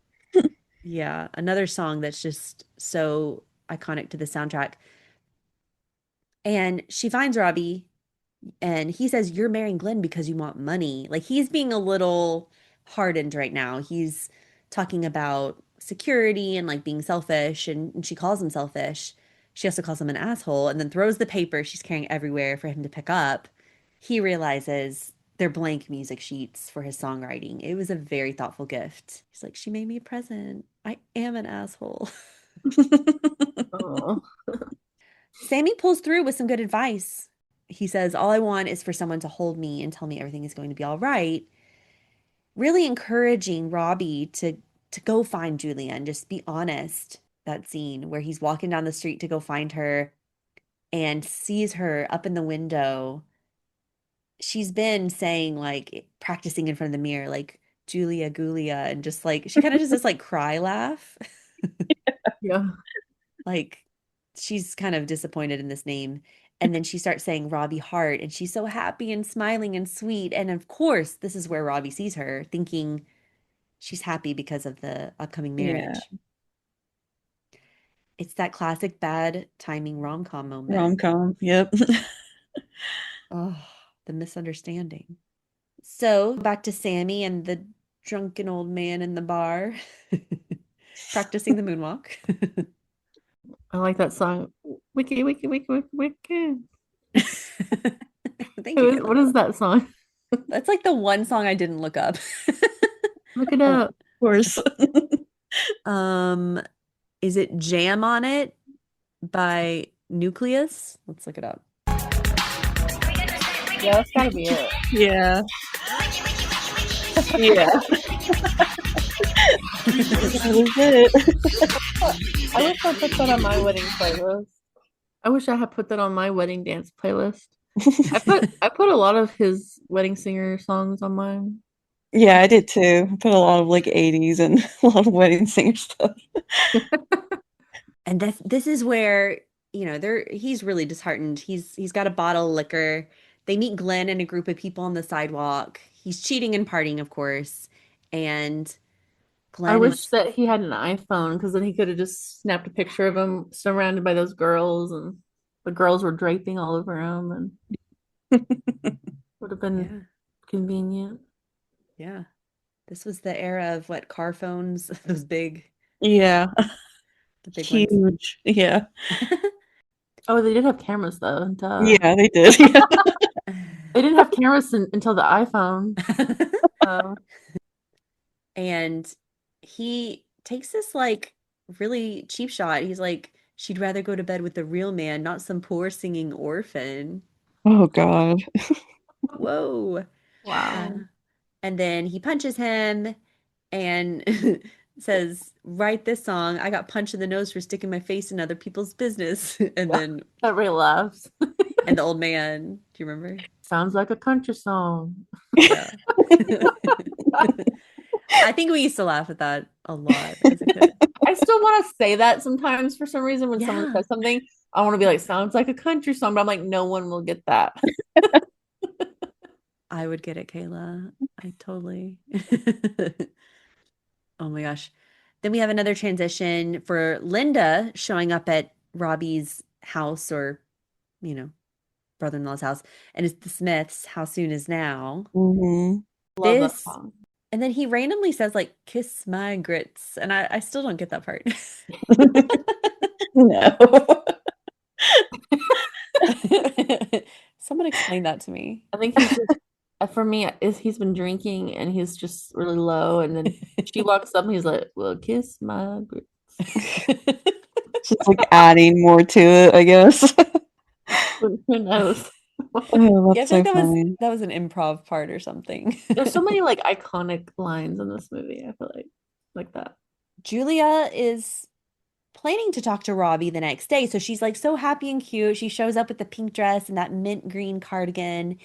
yeah, another song that's just so iconic to the soundtrack. And she finds Robbie and he says, you're marrying Glenn because you want money. Like he's being a little hardened right now. He's talking about security and like being selfish, and she calls him selfish. She also calls him an asshole and then throws the paper she's carrying everywhere for him to pick up. He realizes they're blank music sheets for his songwriting. It was a very thoughtful gift. He's like, she made me a present. I am an asshole. Oh. Sammy pulls through with some good advice. He says, all I want is for someone to hold me and tell me everything is going to be all right. Really encouraging Robbie to go find Julia and just be honest. That scene where he's walking down the street to go find her and sees her up in the window. She's been saying like practicing in front of the mirror, like Julia Gulia, and just like she kind of does this like cry laugh. Yeah. Like she's kind of disappointed in this name. And then she starts saying Robbie Hart, and she's so happy and smiling and sweet. And of course, this is where Robbie sees her, thinking she's happy because of the upcoming Yeah. marriage. It's that classic bad timing rom-com moment. Rom-com. Yep. Oh, the misunderstanding. So back to Sammy and the drunken old man in the bar practicing the moonwalk. I like that song. Wiki, wiki, wiki, wiki, wiki. Thank you, What Caleb. is that song? That's like the one song I didn't look up. Look it Of up. course. Um, is it Jam on It by Nucleus? Let's look it up. Yeah, that's gotta be it. Yeah. Yeah. That was it. I wish I put that on my wedding playlist. I wish I had put that on my wedding dance playlist. I put a lot of his wedding singer songs on mine. Yeah, I did too. I put a lot of like 80s and a lot of wedding singer stuff. And this is where, he's really disheartened. He's got a bottle of liquor. They meet Glenn and a group of people on the sidewalk. He's cheating and partying, of course. And I Glenn wish is that he had an iPhone because then he could have just snapped a picture of him surrounded by those girls and the girls were draping all over him and would have been yeah, convenient. yeah. This was the era of what car phones, those Yeah. the big ones. Huge. Yeah. Oh, they did have cameras though. Duh. Yeah, they did. Yeah. They didn't have cameras until the iPhone. Uh, And he takes this like really cheap shot. He's like, she'd rather go to bed with a real man, not some poor singing orphan. Oh God. Whoa. Uh, wow. and then he punches him and says, write this song. I got punched in the nose for sticking my face in other people's business. And Yeah. then, Everybody laughs. and the old man, do you remember? Sounds like a country song. Yeah. I think we used to laugh at that a lot as a kid. I still want to say that sometimes for some reason when someone Yeah. says something, I want to be like, sounds like a country song, but I'm like, no one will get that. I would get it, Kayla. I totally. Oh my gosh. Then we have another transition for Linda showing up at Robbie's house or, you know, brother-in-law's house, and it's the Smiths, How Soon Is Now. Hmm. Love that This, song. and then he randomly says, like, kiss my grits. And I still don't get that part. No. Someone explain that to me. I think he's just, for me, is he's been drinking and he's just really low. And then she walks up and he's like, well, kiss my grits. Just like adding more to it, I guess. Who knows? Oh, Yeah, I that's feel like so funny. that was an improv part or something. There's so many like iconic lines in this movie, I feel like that. Julia is planning to talk to Robbie the next day. So she's like so happy and cute. She shows up with the pink dress and that mint green cardigan,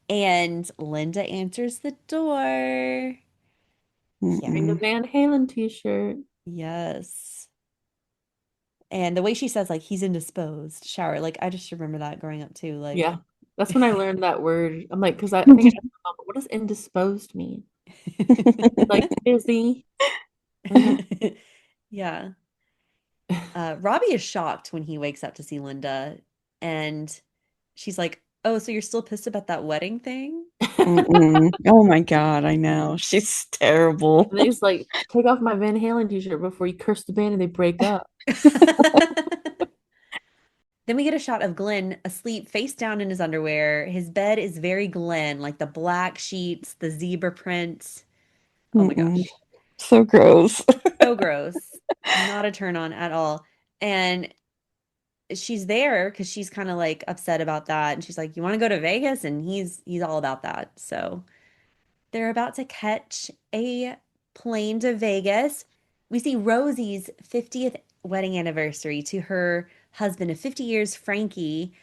and Linda answers the door. Wearing a Mm-mm. Van Halen t-shirt. Yes. And the way she says, like, he's indisposed, shower, like, I just remember that growing up too. Like, Yeah. That's when I learned that word. I'm like, because I think I asked my mom, what does indisposed mean? Like busy. yeah. Robbie is shocked when he wakes up to see Linda, and she's like, "Oh, so you're still pissed about that wedding thing?" Mm-mm. Oh my God, I know. She's terrible. And he's like, take off my Van Halen t-shirt before you curse the band and they break up. Then we get a shot of Glenn asleep face down in his underwear. His bed is very Glenn, like the black sheets, the zebra print. Oh my Mm-mm. gosh. So gross. So gross. Not a turn on at all. And she's there because she's kind of like upset about that. And she's like, "You want to go to Vegas?" And he's all about that. So they're about to catch a plane to Vegas. We see Rosie's 50th wedding anniversary to her husband of 50 years, Frankie.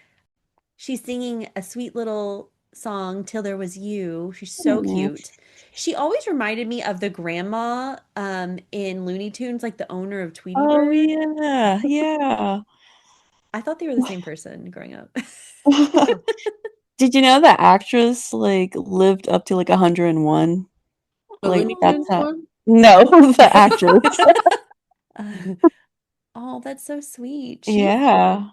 She's singing a sweet little song, Till There Was You. She's so Mm. cute. She always reminded me of the grandma in Looney Tunes, like the owner of Tweety Oh Bird. yeah, yeah. I thought they were the same person growing up. Did you know that actress like lived up to like 101? The Like Looney that's Tunes how. one? No, the actress. Uh, oh, that's so sweet. She's Yeah,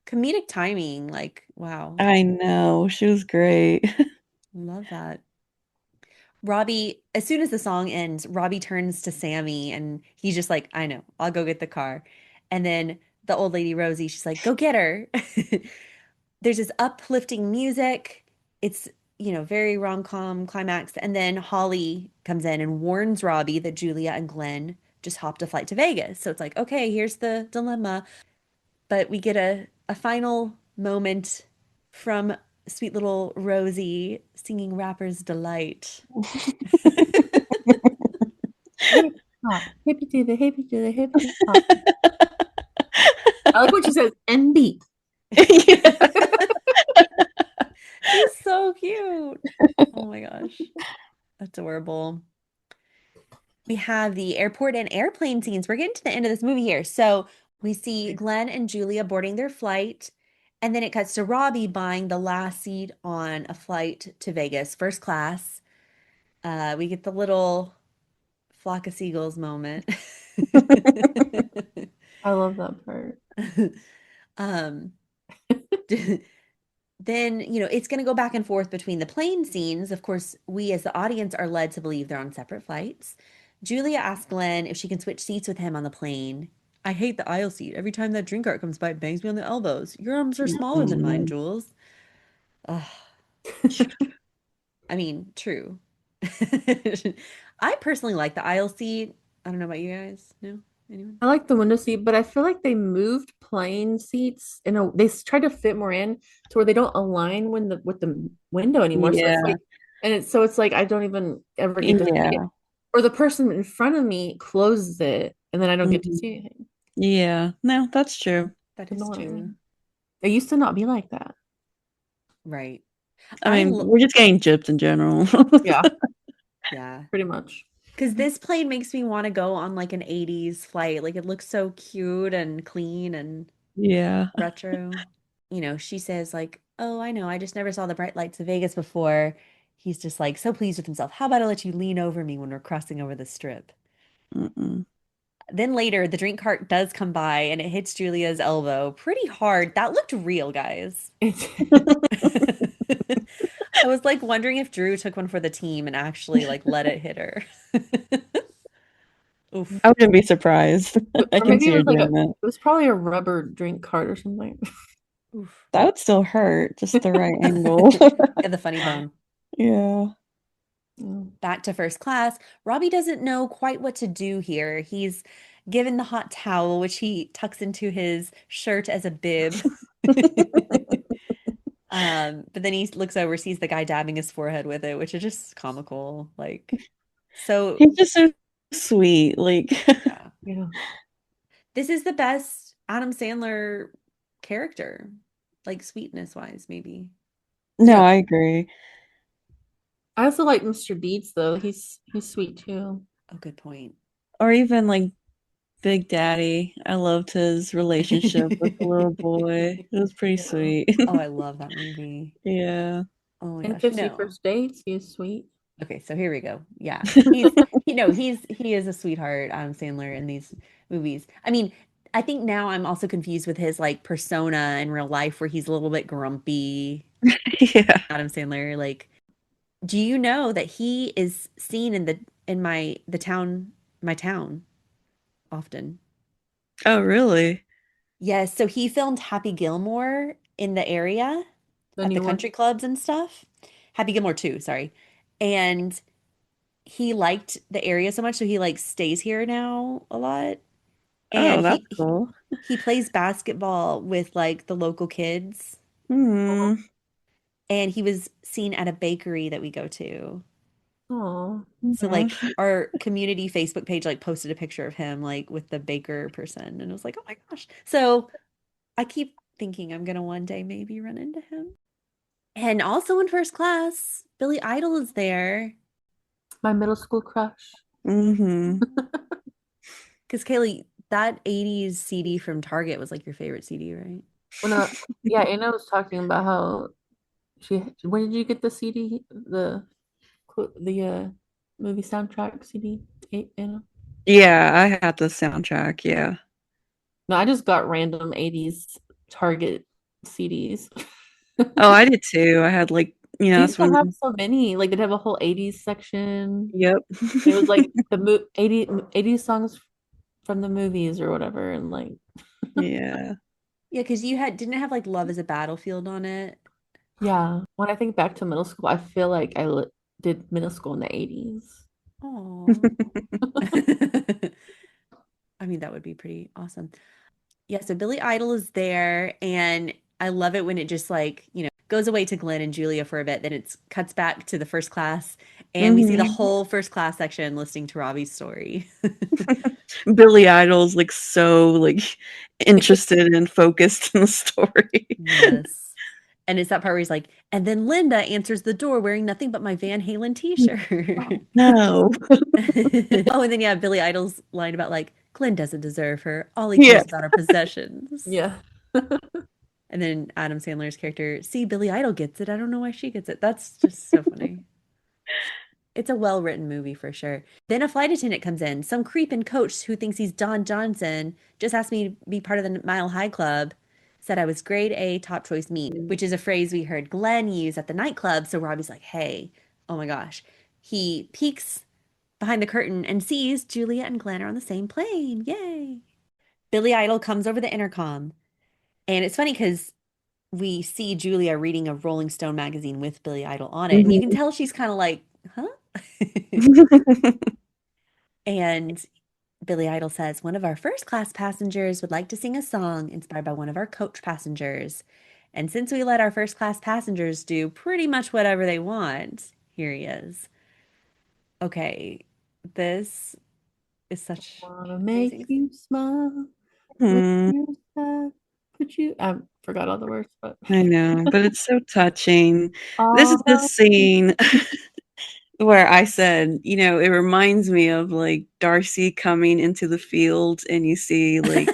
comedic timing. Like, wow. I know. She was great. Love that. Robbie, as soon as the song ends, Robbie turns to Sammy and he's just like, I know, I'll go get the car. And then the old lady Rosie, she's like, go get her. There's this uplifting music. It's, very rom-com climax. And then Holly comes in and warns Robbie that Julia and Glenn just hopped a flight to Vegas. So it's like, okay, here's the dilemma. But we get a final moment from sweet little Rosie singing Rapper's Delight. Hip hop. Hippie to the hippie to the hippie hop. I like when she says NB. Yeah. She's so cute. Oh my gosh. That's adorable. We have the airport and airplane scenes. We're getting to the end of this movie here. So we see Glenn and Julia boarding their flight, and then it cuts to Robbie buying the last seat on a flight to Vegas, first class. We get the little flock of seagulls moment. I love that part. um, then, it's going to go back and forth between the plane scenes. Of course, we as the audience are led to believe they're on separate flights. Julia asks Glenn if she can switch seats with him on the plane. I hate the aisle seat. Every time that drink cart comes by, it bangs me on the elbows. Your arms are smaller than mine, Mm-mm. Jules. Ugh. I mean, true. I personally like the aisle seat. I don't know about you guys. No? Anyone? I like the window seat, but I feel like they moved plane seats they tried to fit more in to where they don't align when the with the window anymore. So it's Yeah, like it's like I don't even ever get to see it. yeah, Or the person in front of me closes it and then I don't get to mhm. see anything. Yeah. No, that's true. That is true. Annoying. It used to not be like that. Right. I I mean, lo we're just getting gypped in general. Yeah, Yeah. pretty much. Because this plane makes me want to go on like an 80s flight. Like it looks so cute and clean and Yeah. retro. She says like, "Oh, I know. I just never saw the bright lights of Vegas before." He's just like so pleased with himself. How about I let you lean over me when we're crossing over the strip? Mm-mm. Then later, the drink cart does come by and it hits Julia's elbow pretty hard. That looked real, guys. It's I was like wondering if Drew took one for the team and actually like let it hit her. Oof. I wouldn't be surprised. I or can maybe see it her was like doing that. it was probably a rubber drink cart or something. Oof. That would still hurt, just the right angle. Yeah, the funny bone. Yeah. Mm. Back to first class. Robbie doesn't know quite what to do here. He's given the hot towel, which he tucks into his shirt as a bib. But then he looks over, sees the guy dabbing his forehead with it, which is just comical. Like, so He's just so sweet. Like, yeah. Yeah. This is the best Adam Sandler character, like sweetness wise, maybe. no, Yeah. I agree. I also like Mr. Deeds though. He's sweet too. Oh, good point. Or even like Big Daddy. I loved his relationship with the little boy. It was pretty Yeah. sweet. Oh, I love that movie. Yeah. Oh my And gosh. 50 No. First Dates, he's sweet. Okay, so here we go. Yeah. He is a sweetheart, Adam Sandler in these movies. I mean, I think now I'm also confused with his like persona in real life where he's a little bit grumpy, Yeah. Adam Sandler. Like, do you know that he is seen in my town often? Oh, really? Yes, so he filmed Happy Gilmore in the area The at the new one. country clubs and stuff. Happy Gilmore 2, sorry. And he liked the area so much, so he like stays here now a lot. And Oh, that's cool. he plays basketball with like the local kids. Hmm. And he was seen at a bakery that we go to. Oh, So Yeah. like our community Facebook page like posted a picture of him like with the baker person and it was like, "Oh my gosh." So I keep thinking I'm gonna one day maybe run into him. And also in first class, Billy Idol is there. my middle school crush. Hmm. Because Kaylee, that 80s CD from Target was like your favorite CD, right? When yeah, Anna was talking about how when did you get the CD, the movie soundtrack CD, Anna? Yeah, I had the soundtrack. Yeah. No, I just got random 80s Target CDs. Oh, I did too. I had like, They that's used to when, have so many. Like they'd have a whole 80s section. yep. It was like the 80s songs from the movies or whatever. And like, Yeah. Yeah, because you didn't it have like Love is a Battlefield on it? yeah. When I think back to middle school, I feel like did middle school in the 80s. Oh. I mean, that would be pretty awesome. Yeah, so Billy Idol is there, and I love it when it just like, goes away to Glenn and Julia for a bit, then it cuts back to the first class, and we see the Hmm. whole first class section listening to Robbie's story. Billy Idol's like so like interested and focused in the story. Yes. And it's that part where he's like, and then Linda answers the door wearing nothing but my Van Halen t-shirt. No. Oh, and then yeah, Billy Idol's line about like, Glenn doesn't deserve her. All he Yeah. cares about are possessions. Yeah. And then Adam Sandler's character, see, Billy Idol gets it. I don't know why she gets it. That's just so funny. It's a well-written movie for sure. Then a flight attendant comes in. Some creep in coach who thinks he's Don Johnson just asked me to be part of the Mile High Club. Said I was grade A top choice meat, which is a phrase we heard Glenn use at the nightclub. So Robbie's like, hey, oh my gosh. He peeks behind the curtain and sees Julia and Glenn are on the same plane. Yay. Billy Idol comes over the intercom. And it's funny because we see Julia reading a Rolling Stone magazine with Billy Idol on it. And you can Mhm. tell she's kind of like, huh? And Billy Idol says, one of our first class passengers would like to sing a song inspired by one of our coach passengers. And since we let our first class passengers do pretty much whatever they want, here he is. Okay, this is such Wanna amazing. make you smile, lift Hmm. your side, put you. I forgot all the words, but I know, but it's so touching. This all is the about scene where I said, it reminds me of like Darcy coming into the field and you see like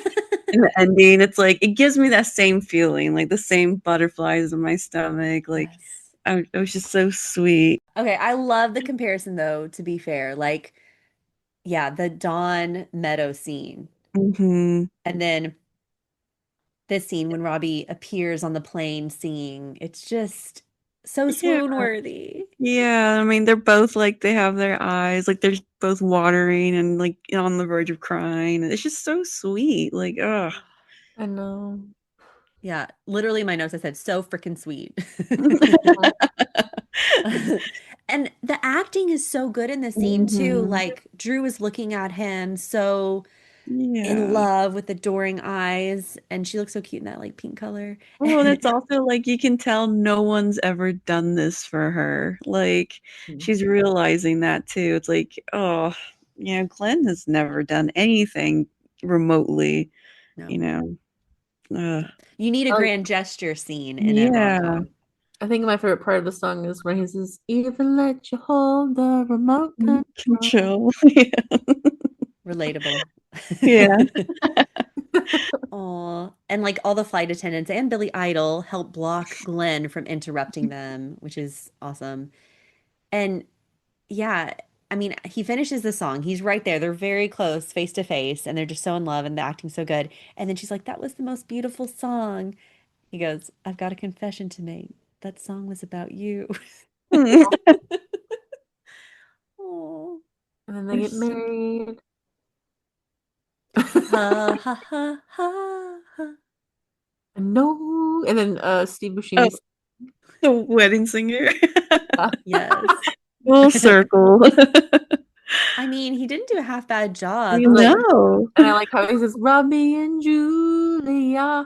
in the ending, it's like it gives me that same feeling, like the same butterflies in my stomach. Like Yes. It was just so sweet. Okay, I love the comparison though, to be fair. Like, yeah, the Dawn Meadow scene. Hmm. And then this scene when Robbie appears on the plane singing. It's just so Yeah. swoon worthy. Yeah, I mean, they're both like they have their eyes, like they're both watering and like on the verge of crying. It's just so sweet. Like, ugh. I know. Yeah, literally my notes I said so freaking sweet. Mhm. And the acting is so good in this scene too. Hmm. Like Drew is looking at him so in Yeah. love with adoring eyes, and she looks so cute in that like pink color. Well, and it's also like you can tell no one's ever done this for her. Like she's realizing that too. It's like, oh, Glenn has never done anything remotely, you No. know. Ugh. You need a Oh, grand gesture scene in a Yeah. rom-com. I think my favorite part of the song is when he says, "Even let you hold the remote control." Chill. Yeah. Relatable. Yeah. Aw. And like all the flight attendants and Billy Idol help block Glenn from interrupting them, which is awesome. And yeah, I mean, he finishes the song. He's right there. They're very close, face to face, and they're just so in love and the acting's so good. And then she's like, "That was the most beautiful song." He goes, "I've got a confession to make. That song was about you." Oh, And then they They're get so- married. ha ha ha ha ha. No. And then Steve Oh, Buscemi's the wedding singer. Yes. Full circle. I mean, he didn't do a half bad job. We like, Like, know. and I like how he says, "Robbie and Julia."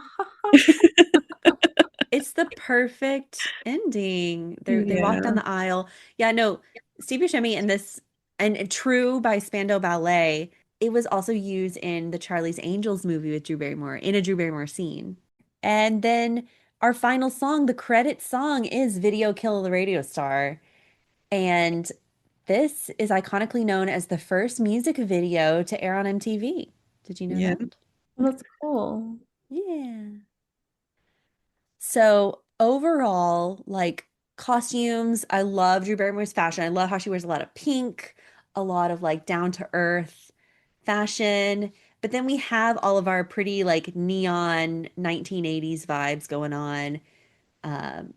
it's the perfect ending. They walk down Yeah. the aisle. Yeah, no, Steve Buscemi in this and True by Spandau Ballet, it was also used in the Charlie's Angels movie with Drew Barrymore in a Drew Barrymore scene. And then our final song, the credit song, is Video Kill the Radio Star. And this is iconically known as the first music video to air on MTV. Did you know Yeah. that? Well, that's cool. Yeah. So overall, like costumes, I love Drew Barrymore's fashion. I love how she wears a lot of pink, a lot of like down to earth fashion. But then we have all of our pretty like neon 1980s vibes going on. Um,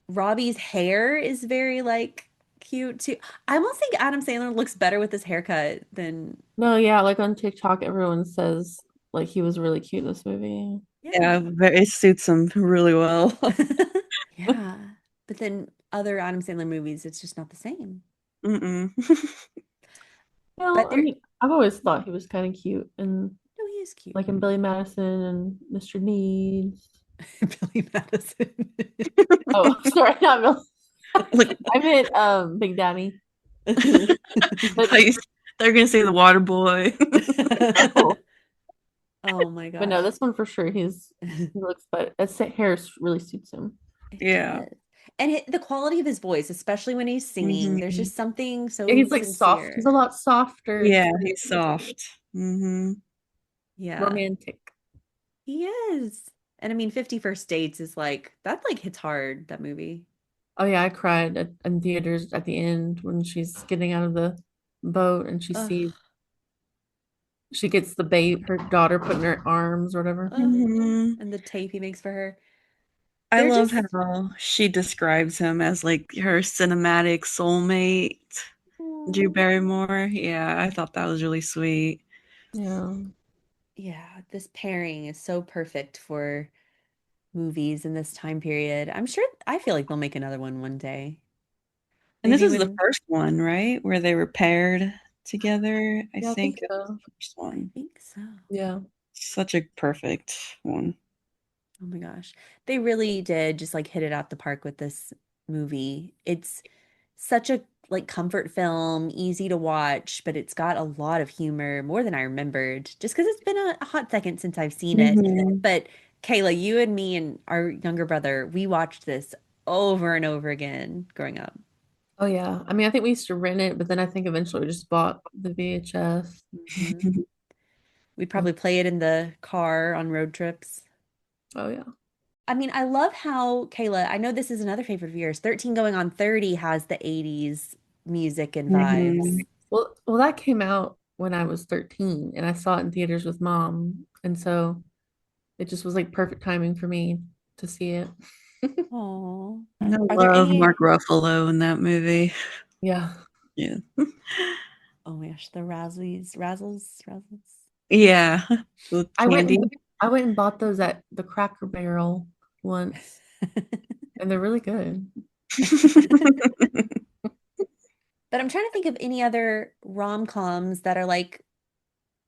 Robbie's hair is very like cute too. I almost think Adam Sandler looks better with his haircut than No, yeah, like on TikTok, everyone says like he was really cute in this movie. Yeah, yeah. it suits him really well. Yeah. But then other Adam Sandler movies, it's just not the same. Mm-mm. Well, But I there, mean, I've always thought he was kind of cute and no, he is cute. like in Billy Madison and Mr. Needs. Billy Madison. Oh, sorry, not Bill. Like, I meant Big Daddy. But I used- they're gonna say the water boy. no, Oh my but no, gosh. this one for sure. He looks, but that hair really suits him. It Yeah. does. And the quality of his voice, especially when he's singing, there's Hmm. just something Yeah, so he's like soft. He's a sincere. lot softer and Yeah, sweet. he's soft. Hmm. Yeah, Romantic. he is. And I mean, 51st Dates is like, that like hits hard, that movie. Oh yeah, I cried in theaters at the end when she's getting out of the boat and Ugh, she gets the babe, her daughter put in her arms or whatever. ugh. Hmm. And the tape he makes for her. I They're love just, how she describes him as like her cinematic soulmate, Drew oh, Barrymore. Yeah, I thought that was really sweet. Yeah. yeah, this pairing is so perfect for movies in this time period. I'm sure, I feel like they'll make another one day. And this Maybe is the when, first one, right? Where they were paired together. I Yeah, I think think it was so. the first I one. think so. Yeah. Such a perfect one. Oh my gosh. They really did just like hit it out the park with this movie. It's such a like comfort film, easy to watch, but it's got a lot of humor, more than I remembered, just because it's been a hot second since I've seen it. Hmm. But Kayla, you and me and our younger brother, we watched this over and over again growing up. Oh yeah. I mean, I think we used to rent it, but then I think eventually we just bought the VHS. Hmm. We'd probably play it in the car on road trips. Oh yeah. I mean, I love how Kayla, I know this is another favorite of yours. 13 Going on 30 has the 80s music and vibes. Mhm. Well, that came out when I was 13 and I saw it in theaters with mom. And so it just was like perfect timing for me to see it. Oh, I are there love any? Mark Ruffalo in that movie. Yeah. Yeah. Oh my gosh, the Razzles. Yeah. With I went candy. and I went and bought those at the Cracker Barrel once, and they're really good. But I'm trying to think of any other rom-coms that are like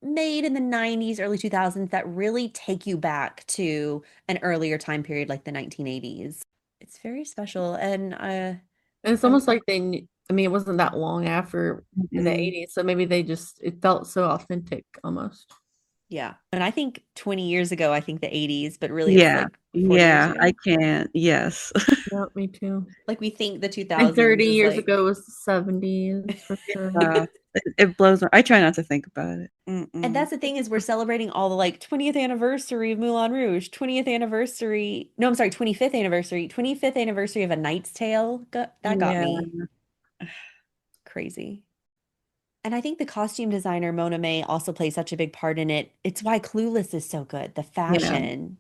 made in the 90s, early 2000s that really take you back to an earlier time period like the 1980s. It's very special. And And it's I almost like I mean, it wasn't that long after the Mhm. 80s, so maybe it felt so authentic almost. yeah. And I think 20 years ago, I think the 80s, but really it's Yeah. like 40 years Yeah, I ago. can't. Yes. Yeah, me too. Like we think the And 30 2000s is years like ago was the 70s for sure. It blows I try not to think about it. and Mm-mm. that's the thing is we're celebrating all the like 20th anniversary of Moulin Rouge, 20th anniversary. No, I'm sorry, 25th anniversary. 25th anniversary of A Knight's Tale. That got Yeah. me crazy. And I think the costume designer Mona May also plays such a big part in it. It's why Clueless is so good. The Yeah. fashion,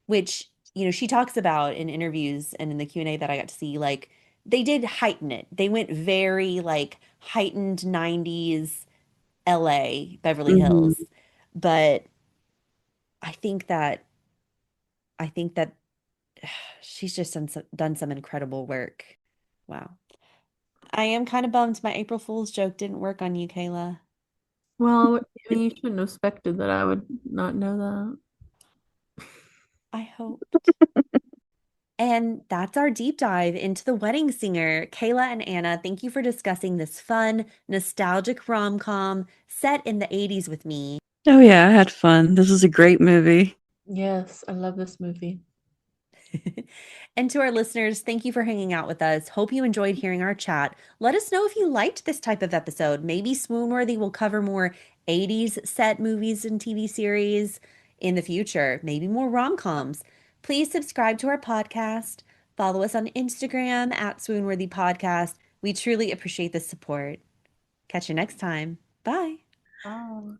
which, she talks about in interviews and in the Q&A that I got to see, like they did heighten it. They went very like heightened 90s LA, Beverly Mhm. Hills. But I think that I think that she's just done some incredible work. Wow. I am kind of bummed my April Fool's joke didn't work on you, Kayla. Well, I mean, you shouldn't have expected that I would not know that. I hoped. And that's our deep dive into The Wedding Singer. Kayla and Anna, thank you for discussing this fun, nostalgic rom-com set in the 80s with me. Oh yeah, I had fun. This is a great movie. Yes, I love this movie. And to our listeners, thank you for hanging out with us. Hope you enjoyed hearing our chat. Let us know if you liked this type of episode. Maybe Swoonworthy will cover more 80s set movies and TV series in the future, maybe more rom-coms. Please subscribe to our podcast. Follow us on Instagram at Swoonworthy Podcast. We truly appreciate the support. Catch you next time. Bye. Oh.